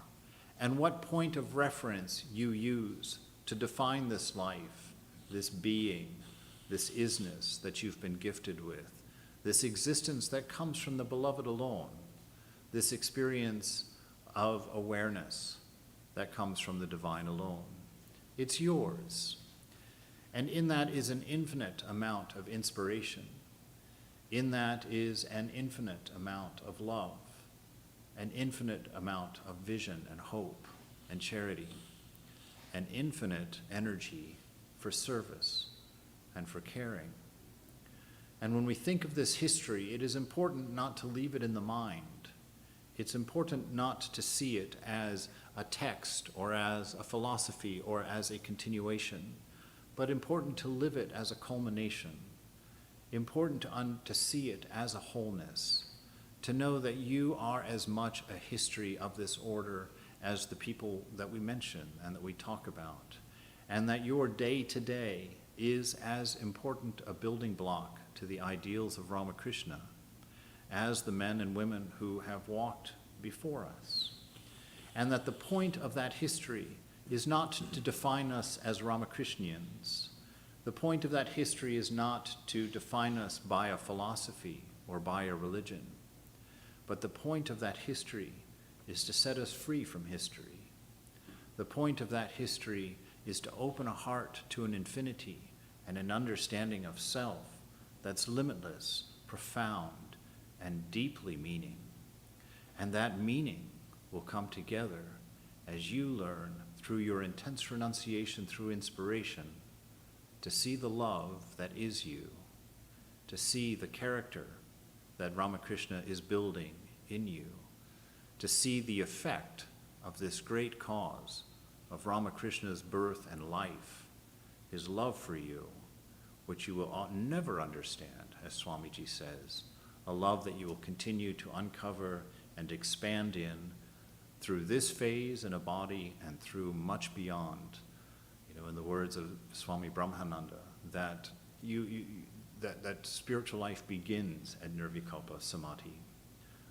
and what point of reference you use to define this life, this being, this isness that you've been gifted with, this existence that comes from the beloved alone, this experience of awareness that comes from the divine alone. It's yours. And in that is an infinite amount of inspiration. In that is an infinite amount of love, an infinite amount of vision and hope and charity, an infinite energy for service and for caring. And when we think of this history, it is important not to leave it in the mind. It's important not to see it as a text or as a philosophy or as a continuation, but important to live it as a culmination, important to see it as a wholeness, to know that you are as much a history of this order as the people that we mention and that we talk about, and that your day-to-day is as important a building block to the ideals of Ramakrishna as the men and women who have walked before us. And that the point of that history is not to define us as Ramakrishnians. The point of that history is not to define us by a philosophy or by a religion. But the point of that history is to set us free from history. The point of that history is to open a heart to an infinity and an understanding of self that's limitless, profound, and deeply meaning. And that meaning will come together as you learn through your intense renunciation, through inspiration, to see the love that is you, to see the character that Ramakrishna is building in you, to see the effect of this great cause of Ramakrishna's birth and life, his love for you, which you will never understand, as Swamiji says, a love that you will continue to uncover and expand in through this phase in a body and through much beyond. You know, in the words of Swami Brahmananda, that that spiritual life begins at Nirvikalpa Samadhi.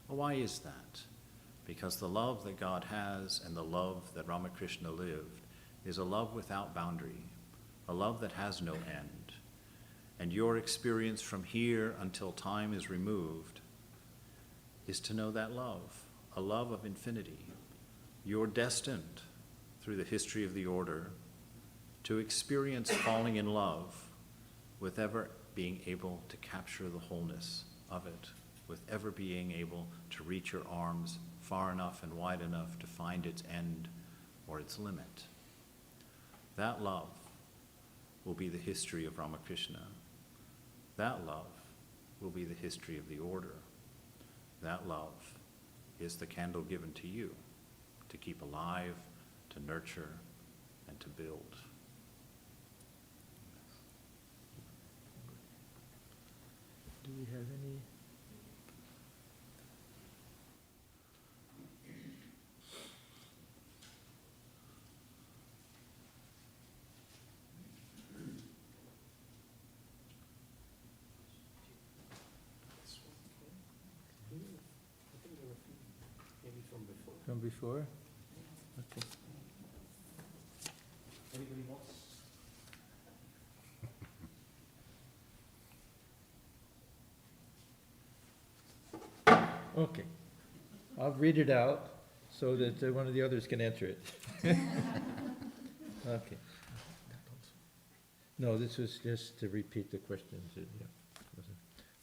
Well, why is that? Because the love that God has and the love that Ramakrishna lived is a love without boundary, a love that has no end. And your experience from here until time is removed is to know that love, a love of infinity. You're destined, through the history of the order, to experience falling in love with ever being able to capture the wholeness of it, with ever being able to reach your arms far enough and wide enough to find its end or its limit. That love will be the history of Ramakrishna. That love will be the history of the order. That love is the candle given to you to keep alive, to nurture, and to build. Do we have any? From before? Okay. Anybody else? Okay. I'll read it out so that one of the others can answer it. Okay. No, this was just to repeat the questions.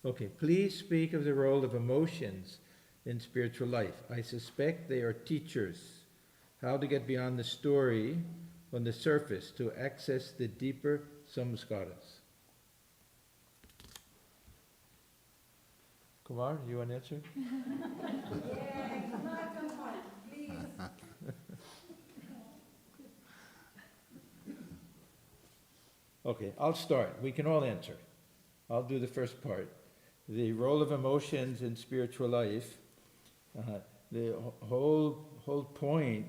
Okay, please speak of the role of emotions in spiritual life. I suspect they are teachers. How to get beyond the story on the surface to access the deeper samskaras. Kumar, you want to answer? Yeah, come on, please. Okay, I'll start. We can all answer. I'll do the first part. The role of emotions in spiritual life. The whole point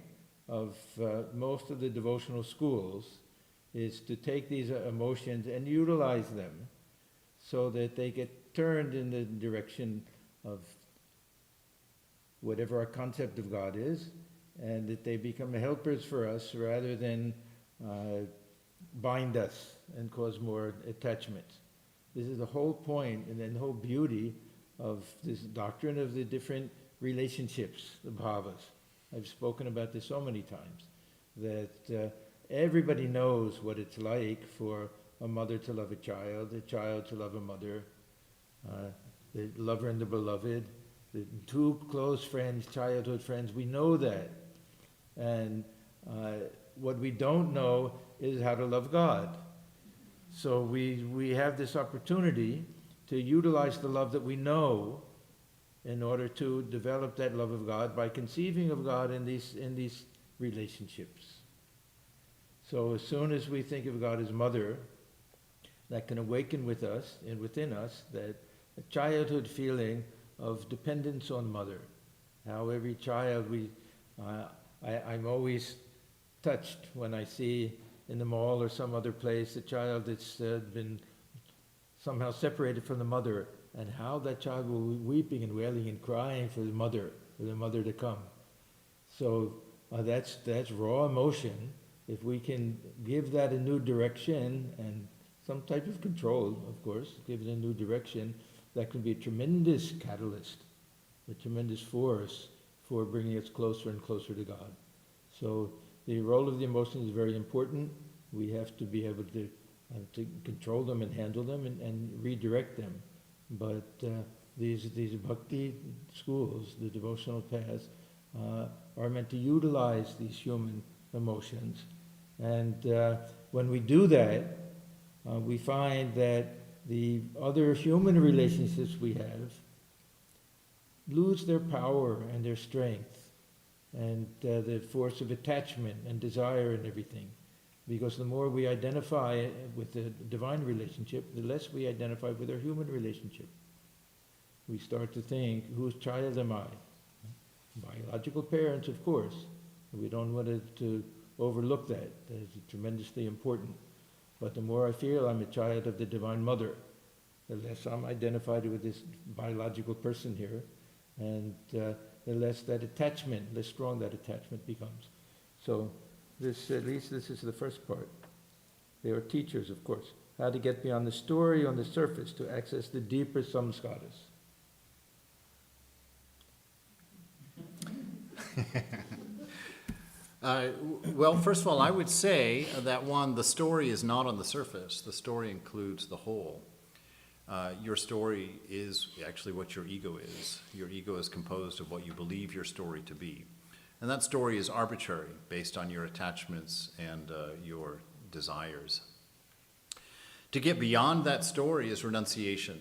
of most of the devotional schools is to take these emotions and utilize them so that they get turned in the direction of whatever our concept of God is, and that they become helpers for us rather than bind us and cause more attachment. This is the whole point and then the whole beauty of this doctrine of the different relationships, the bhavas. I've spoken about this so many times, that everybody knows what it's like for a mother to love a child to love a mother, the lover and the beloved, the two close friends, childhood friends, we know that. And what we don't know is how to love God. So we have this opportunity to utilize the love that we know in order to develop that love of God by conceiving of God in these relationships. So as soon as we think of God as mother, that can awaken with us and within us that a childhood feeling of dependence on mother. How every child, I'm always touched when I see in the mall or some other place a child that's been somehow separated from the mother, and how that child will be weeping and wailing and crying for the mother to come. So that's raw emotion. If we can give that a new direction and some type of control, of course, give it a new direction, that can be a tremendous catalyst, a tremendous force for bringing us closer and closer to God. So the role of the emotions is very important. We have to be able to control them and handle them and redirect them. But these bhakti schools, the devotional paths, are meant to utilize these human emotions. And when we do that, we find that the other human relationships we have lose their power and their strength and the force of attachment and desire and everything. Because the more we identify with the divine relationship, the less we identify with our human relationship. We start to think, whose child am I? Biological parents, of course. We don't want to overlook that. That is tremendously important. But the more I feel I'm a child of the Divine Mother, the less I'm identified with this biological person here, and the less strong that attachment becomes. So at least this is the first part. They are teachers, of course. How to get beyond the story on the surface to access the deeper samskaras. Well, first of all, I would say that one, the story is not on the surface. The story includes the whole. Your story is actually what your ego is. Your ego is composed of what you believe your story to be. And that story is arbitrary, based on your attachments and your desires. To get beyond that story is renunciation.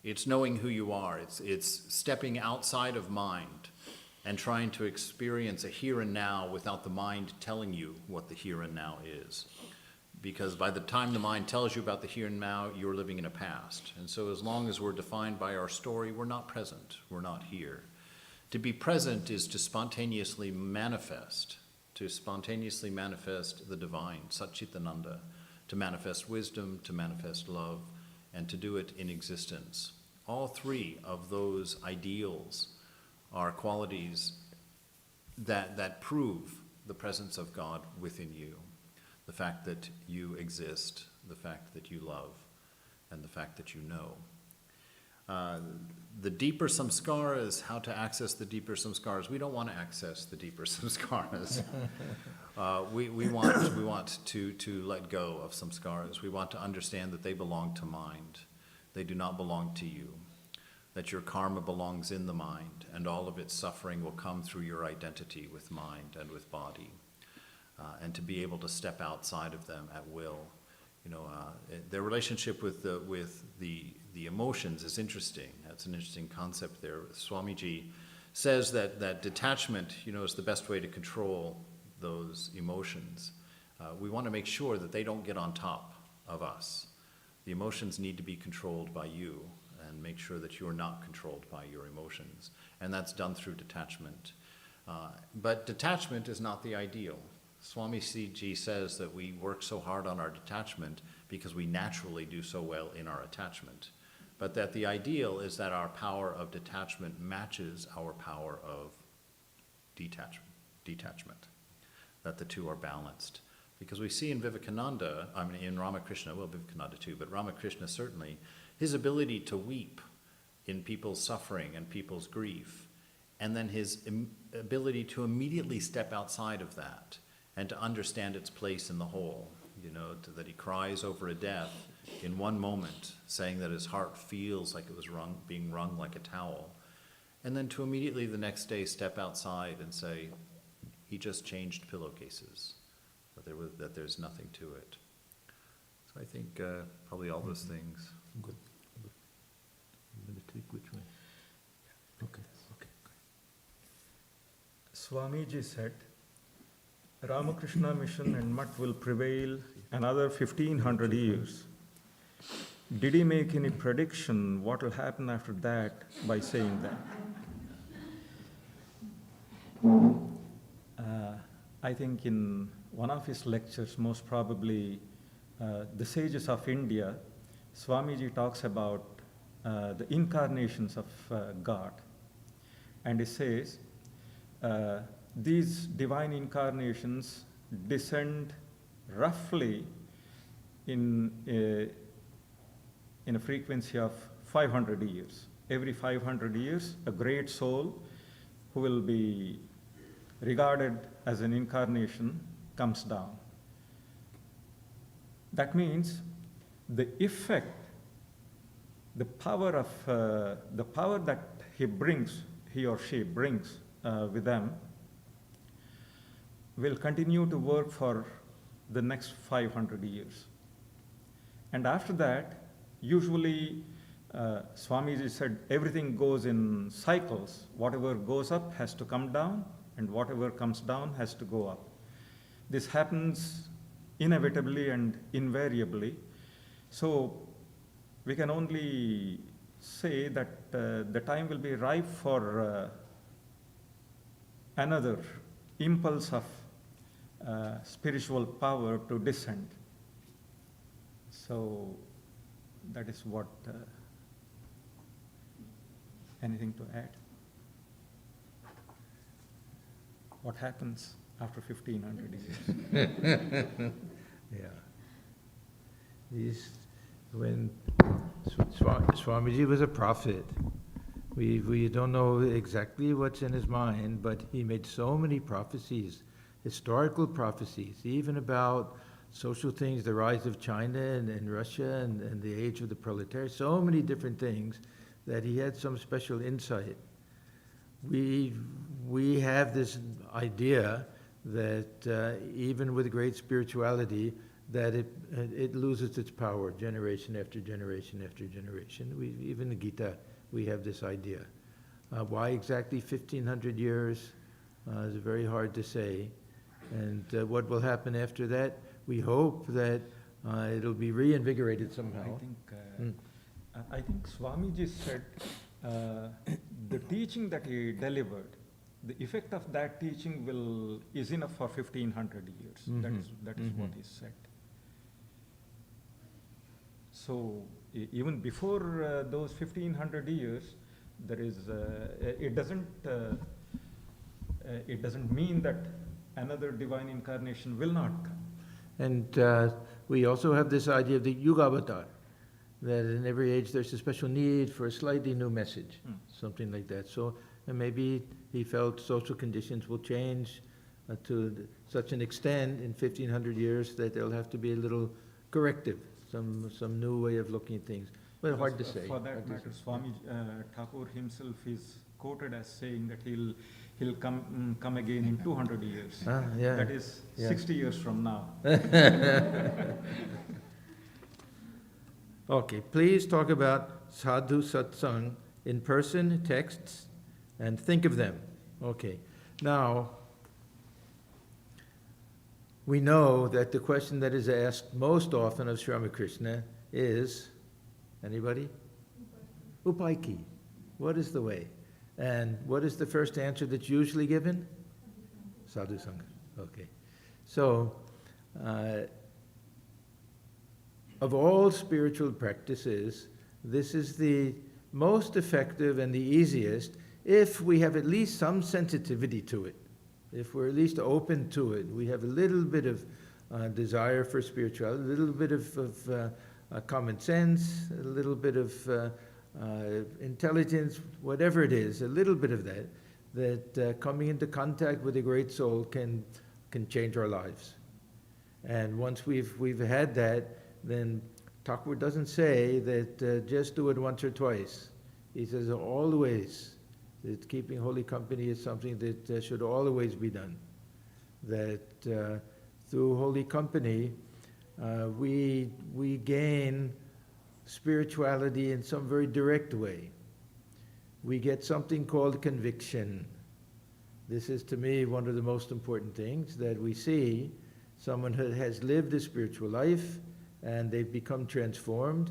It's knowing who you are. It's stepping outside of mind and trying to experience a here and now without the mind telling you what the here and now is. Because by the time the mind tells you about the here and now, you're living in a past. And so as long as we're defined by our story, we're not present, we're not here. To be present is to spontaneously manifest the divine, Satchitananda, to manifest wisdom, to manifest love, and to do it in existence. All three of those ideals are qualities that prove the presence of God within you. The fact that you exist, the fact that you love, and the fact that you know. The deeper samskaras, how to access the deeper samskaras. We don't want to access the deeper samskaras. We want to let go of samskaras. We want to understand that they belong to mind. They do not belong to you. That your karma belongs in the mind, and all of its suffering will come through your identity with mind and with body. And to be able to step outside of them at will. Their relationship with the emotions is interesting. That's an interesting concept there. Swamiji says that detachment, is the best way to control those emotions. We want to make sure that they don't get on top of us. The emotions need to be controlled by you, and make sure that you're not controlled by your emotions. And that's done through detachment. But detachment is not the ideal. Swami Ji says that we work so hard on our detachment because we naturally do so well in our attachment. But that the ideal is that our power of detachment matches our power of detachment. That the two are balanced. Because we see in Vivekananda, in Ramakrishna, well, Vivekananda too, but Ramakrishna certainly, his ability to weep in people's suffering and people's grief, and then his ability to immediately step outside of that and to understand its place in the whole, that he cries over a death in one moment, saying that his heart feels like it was being wrung like a towel, and then to immediately the next day step outside and say, he just changed pillowcases, that there's nothing to it. So I think probably all those things. Good. I'm going to tweak which way. Okay. Swamiji said, Ramakrishna mission and Mutt will prevail another 1500 years. Did he make any prediction what will happen after that by saying that? I think in one of his lectures, most probably the sages of India, Swamiji talks about the incarnations of God. And he says, these divine incarnations descend roughly in a frequency of 500 years. Every 500 years, a great soul who will be regarded as an incarnation comes down. That means the effect, the power that he or she brings with them will continue to work for the next 500 years. And after that, usually, Swamiji said, everything goes in cycles. Whatever goes up has to come down, and whatever comes down has to go up. This happens inevitably and invariably. So we can only say that the time will be ripe for another impulse of spiritual power to descend. So that is what, anything to add? What happens after 1500 years? Yeah. When Swamiji was a prophet, we don't know exactly what's in his mind, but he made so many prophecies historical prophecies, even about social things, the rise of China and Russia and the age of the proletariat, so many different things that he had some special insight. We have this idea that even with great spirituality, that it loses its power generation after generation after generation. Even the Gita, we have this idea. Why exactly 1500 years is very hard to say. And what will happen after that? We hope that it'll be reinvigorated somehow. I think Swamiji said the teaching that he delivered, the effect of that teaching is enough for 1500 years. That is what he said. So even before those 1500 years, there is it doesn't mean that another divine incarnation will not come. And we also have this idea of the Yuga Avatar, that in every age there's a special need for a slightly new message, something like that. So maybe he felt social conditions will change to such an extent in 1500 years that there'll have to be a little corrective, some new way of looking at things. But hard to say. For that matter, Swami Thakur himself is quoted as saying that he'll come again in 200 years. Yeah. That is 60 years from now. Okay, please talk about sadhu satsang in person, texts, and think of them. Okay, now, we know that the question that is asked most often of Sri Ramakrishna is, anybody? Upaiki. What is the way? And what is the first answer that's usually given? Sadhu Sangha. Okay. So, of all spiritual practices, this is the most effective and the easiest if we have at least some sensitivity to it. If we're at least open to it, we have a little bit of desire for spirituality, a little bit of common sense, a little bit of intelligence, whatever it is, a little bit of that coming into contact with a great soul can change our lives. And once we've had that, then Thakur doesn't say that just do it once or twice. He says always that keeping holy company is something that should always be done. That through holy company, we gain spirituality in some very direct way. We get something called conviction. This is, to me, one of the most important things, that we see someone who has lived a spiritual life and they've become transformed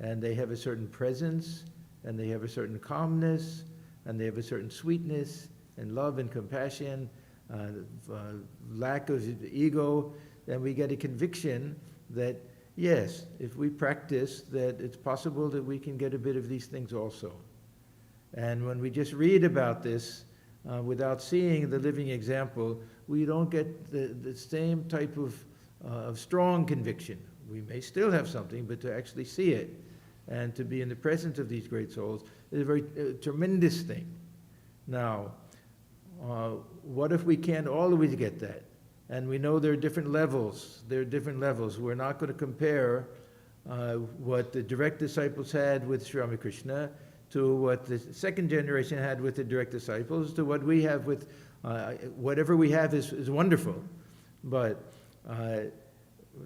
and they have a certain presence and they have a certain calmness and they have a certain sweetness and love and compassion, lack of ego, then we get a conviction that, yes, if we practice, that it's possible that we can get a bit of these things also. And when we just read about this, without seeing the living example, we don't get the same type of strong conviction. We may still have something, but to actually see it and to be in the presence of these great souls is a very tremendous thing. Now, what if we can't always get that? And we know there are different levels. There are different levels. We're not going to compare what the direct disciples had with Sri Ramakrishna to what the second generation had with the direct disciples, to what we have with, whatever we have is wonderful, but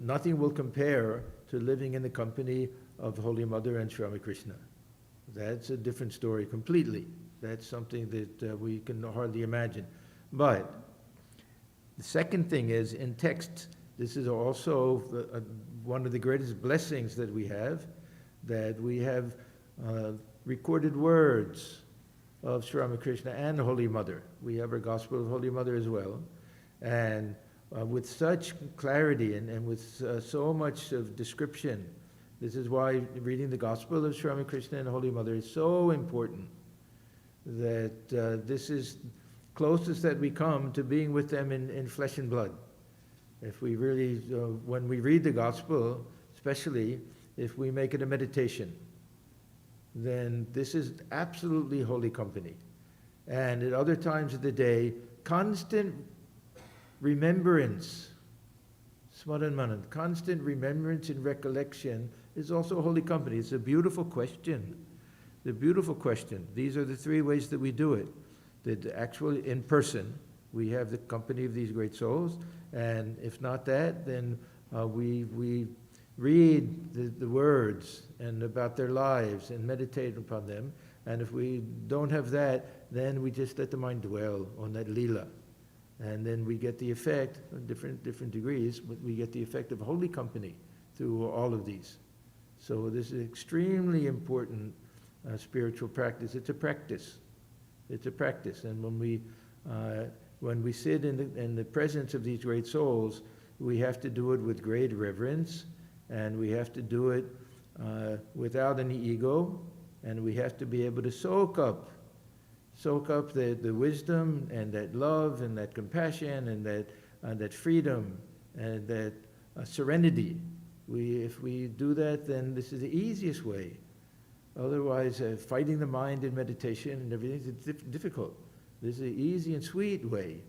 nothing will compare to living in the company of Holy Mother and Sri Ramakrishna. That's a different story completely. That's something that we can hardly imagine. But the second thing is, in text, this is also one of the greatest blessings that we have recorded words of Sri Ramakrishna and Holy Mother. We have our Gospel of Holy Mother as well. And with such clarity and with so much of description, this is why reading the Gospel of Sri Ramakrishna and Holy Mother is so important, that this is closest that we come to being with them in flesh and blood. If we really, when we read the Gospel, especially if we make it a meditation, then this is absolutely holy company. And at other times of the day, constant remembrance. Swadanmanand, constant remembrance and recollection is also holy company. It's a beautiful question. The beautiful question. These are the three ways that we do it. That actually in person, we have the company of these great souls, and if not that, then we read the words and about their lives and meditate upon them. And if we don't have that, then we just let the mind dwell on that lila. And then we get the effect, different degrees, but we get the effect of holy company through all of these. So this is extremely important spiritual practice. It's a practice. It's a practice. And when we sit in the presence of these great souls, we have to do it with great reverence, and we have to do it without any ego, and we have to be able to soak up the wisdom and that love and that compassion and that freedom and that serenity. If we do that, then this is the easiest way. Otherwise, fighting the mind in meditation and everything is difficult. This is the easy and sweet way.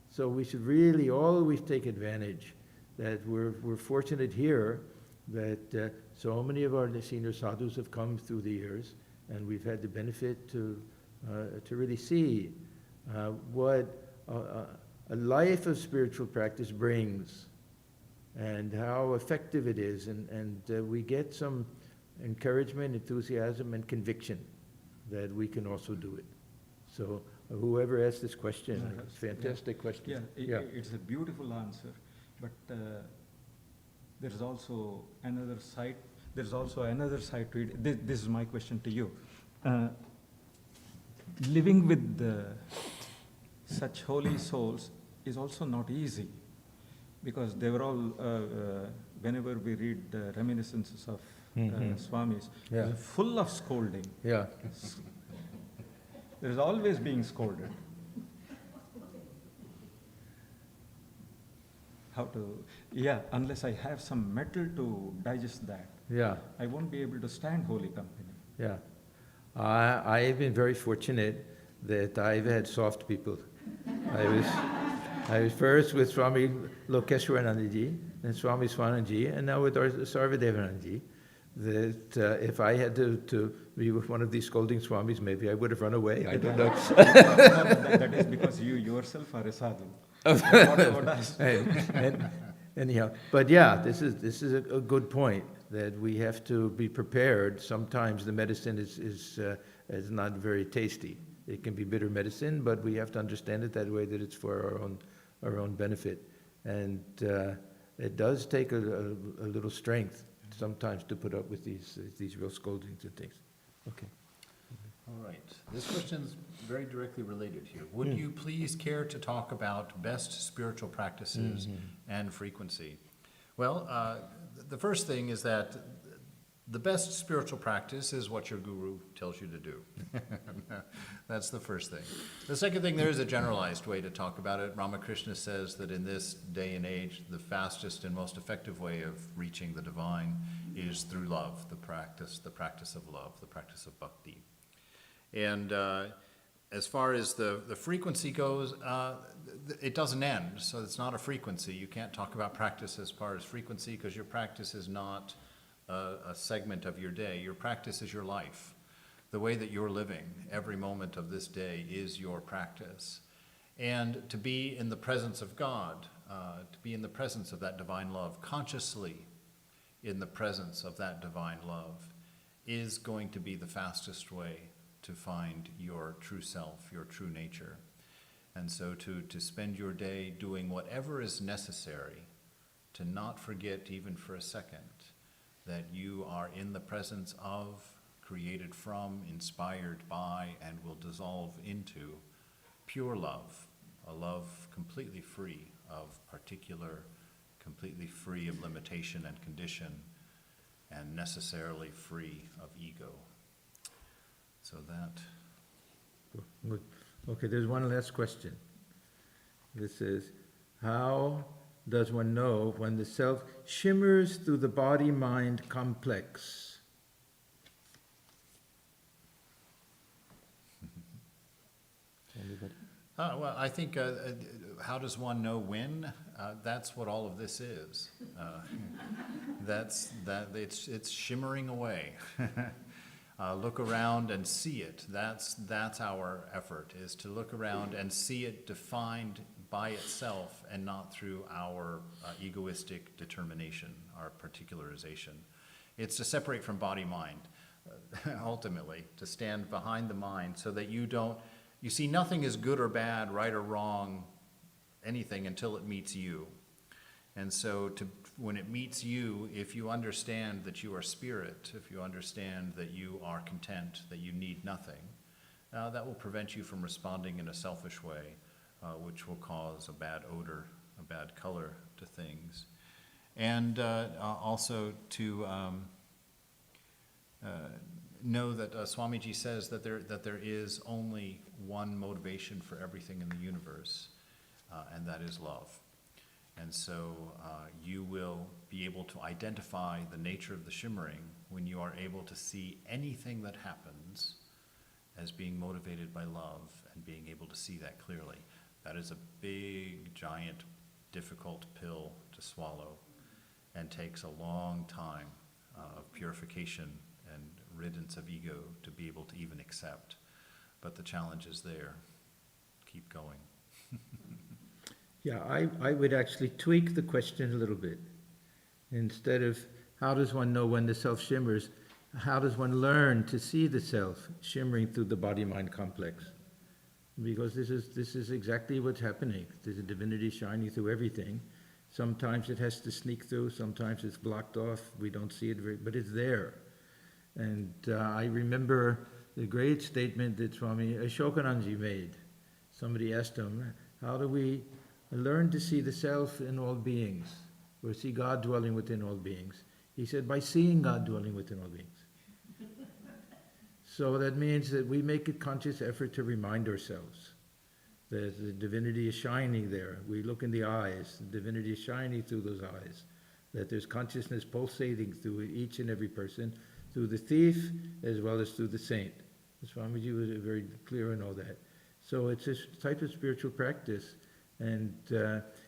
So we should really always take advantage that we're fortunate here that so many of our senior sadhus have come through the years, and we've had the benefit to really see what a life of spiritual practice brings and how effective it is, and we get some encouragement, enthusiasm, and conviction that we can also do it. So whoever asked this question, it's a fantastic question. It's a beautiful answer, but there is also another side. There's also another side to it. This is my question to you. Living with such holy souls is also not easy, because they were all, whenever we read the reminiscences of Swamis, they're full of scolding. Yeah. There is always being scolded. How to, unless I have some metal to digest that, I won't be able to stand holy company. Yeah. I've been very fortunate that I've had soft people. I was first with Swami Lokeshwaranandaji, then Swami Swahananda, and now with Sarvadevanandaji. That if I had to be with one of these scolding Swamis, maybe I would have run away. I don't know. That is because you yourself are a sadhu. Anyhow, but this is a good point, that we have to be prepared. Sometimes the medicine is not very tasty. It can be bitter medicine, but we have to understand it that way, that it's for our own benefit. And it does take a little strength sometimes to put up with these real scoldings and things. Okay. All right. This question's very directly related here. Would you please care to talk about best spiritual practices and frequency? Well, the first thing is that the best spiritual practice is what your guru tells you to do. That's the first thing. The second thing, there is a generalized way to talk about it. Ramakrishna says that in this day and age, the fastest and most effective way of reaching the divine is through love, the practice of love, the practice of bhakti. And as far as the frequency goes, it doesn't end, so it's not a frequency. You can't talk about practice as far as frequency, because your practice is not a segment of your day. Your practice is your life. The way that you're living every moment of this day is your practice. And to be in the presence of God, to be in the presence of that divine love, consciously in the presence of that divine love, is going to be the fastest way to find your true self, your true nature. And so to spend your day doing whatever is necessary, to not forget even for a second that you are in the presence of, created from, inspired by, and will dissolve into pure love, a love completely free of particular, completely free of limitation and condition, and necessarily free of ego. So that. Good. Okay, there's one last question. This is, how does one know when the self shimmers through the body-mind complex? Well, I think how does one know when? That's what all of this is. It's shimmering away. Look around and see it. That's our effort, is to look around and see it defined by itself and not through our egoistic determination, our particularization. It's to separate from body-mind, ultimately, to stand behind the mind so that you see nothing is good or bad, right or wrong, anything until it meets you. And so when it meets you, if you understand that you are spirit, if you understand that you are content, that you need nothing, that will prevent you from responding in a selfish way, which will cause a bad odor, a bad color to things. And also to know that Swamiji says that there is only one motivation for everything in the universe, and that is love. And so you will be able to identify the nature of the shimmering when you are able to see anything that happens as being motivated by love and being able to see that clearly. That is a big, giant, difficult pill to swallow and takes a long time of purification and riddance of ego to be able to even accept. But the challenge is there. Keep going. Yeah, I would actually tweak the question a little bit. Instead of how does one know when the self shimmers, how does one learn to see the self shimmering through the body-mind complex? Because this is exactly what's happening. There's a divinity shining through everything. Sometimes it has to sneak through, sometimes it's blocked off, we don't see it, but it's there. And I remember the great statement that Swami Ashokananji made. Somebody asked him, how do we learn to see the self in all beings, or see God dwelling within all beings? He said, by seeing God dwelling within all beings. So that means that we make a conscious effort to remind ourselves that the divinity is shining there. We look in the eyes, the divinity is shining through those eyes, that there's consciousness pulsating through each and every person, through the thief as well as through the saint. Swamiji was very clear in all that. So it's a type of spiritual practice, and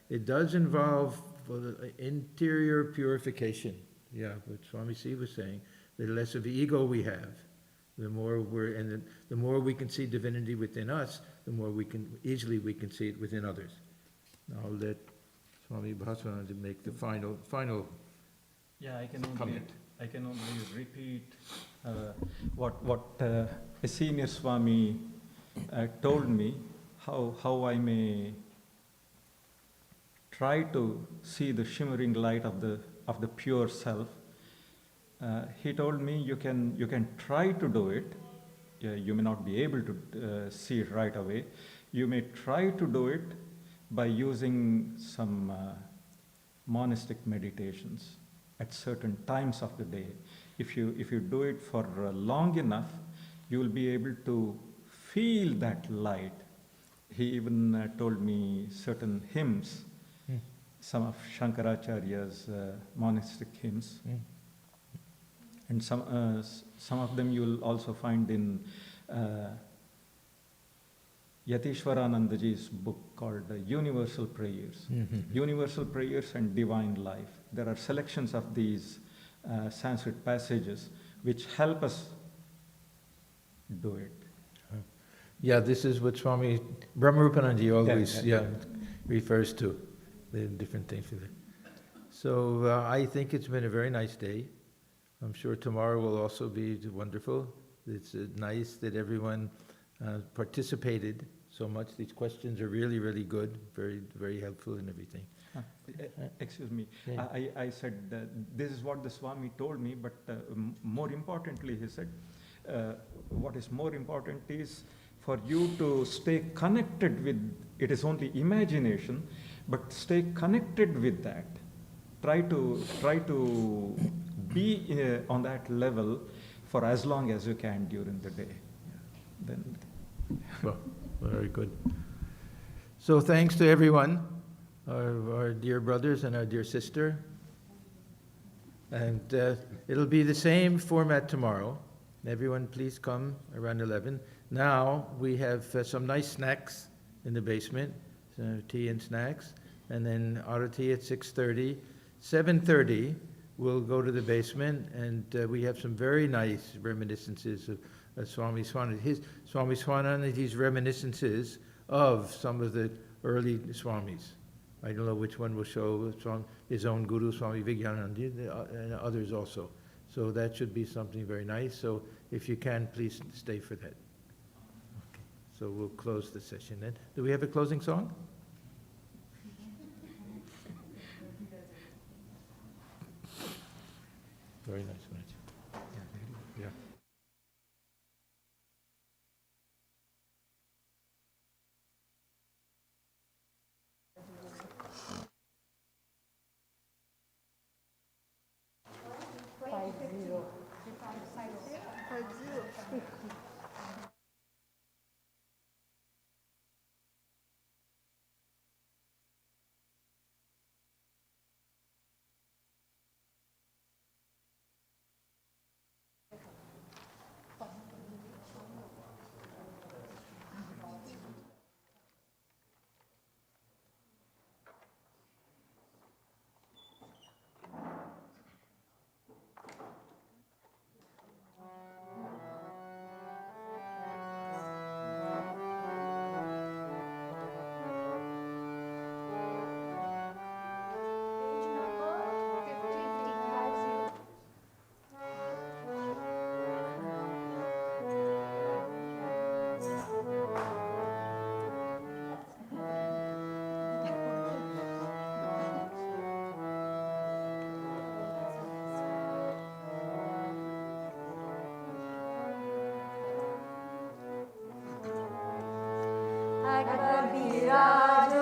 it does involve interior purification. Yeah, what Swami C was saying, the less of ego we have, the more the more we can see divinity within us, the more we can see it within others. Now I'll let Swami Bhaswatananda make the final Yeah, I can only comment. repeat what a senior Swami told me, how I may try to see the shimmering light of the pure self. He told me you can try to do it. You may not be able to see it right away. You may try to do it by using some monastic meditations at certain times of the day. If you do it for long enough, you will be able to feel that light. He even told me certain hymns, some of Shankaracharya's monastic hymns. And some of them you will also find in Yatishwaranandaji's book called Universal Prayers. Universal Prayers and Divine Life. There are selections of these Sanskrit passages which help us do it. Yeah, this is what Swami Brahmarupananji always refers to, the different things. So I think it's been a very nice day. I'm sure tomorrow will also be wonderful. It's nice that everyone participated so much. These questions are really, really good, very, very helpful and everything. Excuse me, Yeah. I said this is what the Swami told me, but more importantly he said, what is more important is for you to stay connected with, it is only imagination, but stay connected with that. Try to be on that level for as long as you can during the day. Then. Well, very good. So thanks to everyone, our dear brothers and our dear sister. And it'll be the same format tomorrow. Everyone please come around 11. Now we have some nice snacks in the basement. so tea and snacks, and then Arati at 6:30. 7:30, we'll go to the basement, and we have some very nice reminiscences of Swami Swahananda. Swami Swahananda's reminiscences of some of the early Swamis. I don't know which one will show his own guru, Swami Vijnananda, and others also. So that should be something very nice. So if you can, please stay for that. Okay. So we'll close the session then. Do we have a closing song? Very nice, Manoj. Yeah. Page number 50. একবার বিরাজ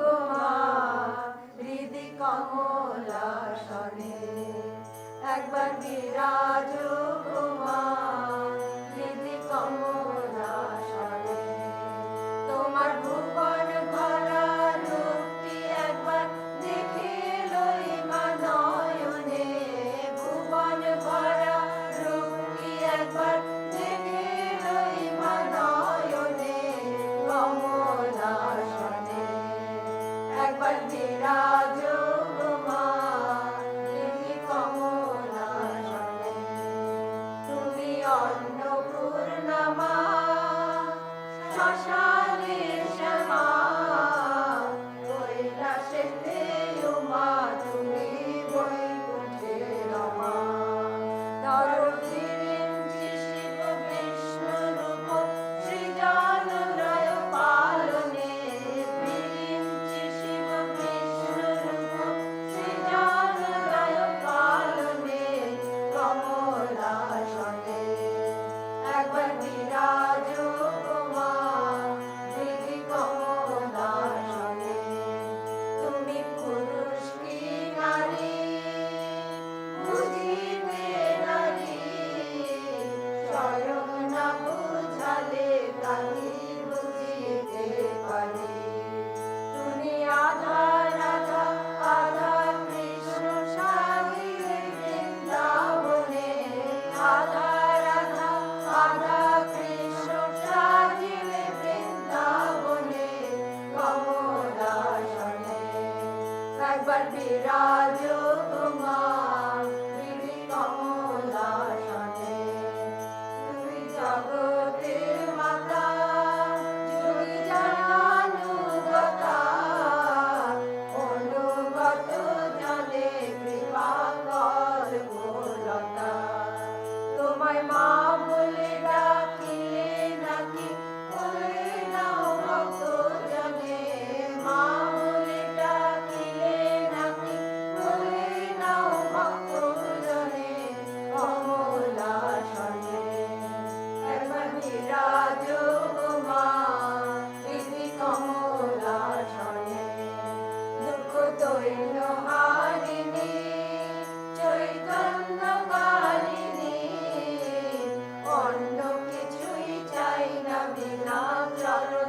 গো মা হৃদি কমলাসনে, একবার বিরাজ গো মা হৃদি কমলাসনে, তোমার ভুবন ভরা রূপটি একবার দেখে লই মা নয়নে, ভুবন ভরা রূপটি একবার দেখে লই মা নয়নে, কমলাসনে একবার বিরাজ গো মা হৃদি কমলাসনে, তুমি অন্নপূর্ণা মা শ্মশানে শ্যামা, কৈলাসেতে উমা তুমি বৈকুণ্ঠে রমা, ধরত্রীরিঞ্চি শিব বিষ্ণু রূপ সৃজনলয় পালনে, বিরিঞ্চি শিব বিষ্ণু রূপ সৃজনলয় পালনে, কমলাসনে একবার বিরাজ গো মা হৃদি কমলাসনে, তুমি পুরুষ কি নারী বুঝিতে নারী, স্বয়ং না বুঝালে তাহি বুঝিতে পারি, তুমি আধা রাধা আধা কৃষ্ণ সাজিলে বৃন্দাবনে, আধা রাধা আধা কৃষ্ণ সাজিলে বৃন্দাবনে, কমলাসনে একবার বিরাজ গো মা হৃদি কমলাসনে, তুমি জগতের মাতা যোগী জানানুগতা, অনুগত জনে কৃপা কর গোলতা, তোমায় মা বলে ডাকিলে নাকি বলে নাও ভক্ত জনে, মা বলে ডাকিলে নাকি বলে নাও ভক্ত জনে, কমলাসনে একবার বিরাজ গো মা হৃদি কমলাসনে, দুঃখ দৈন্য হারিণী চৈতন্য কারিণী, অন্য কিছুই চাই না বিনা চরণ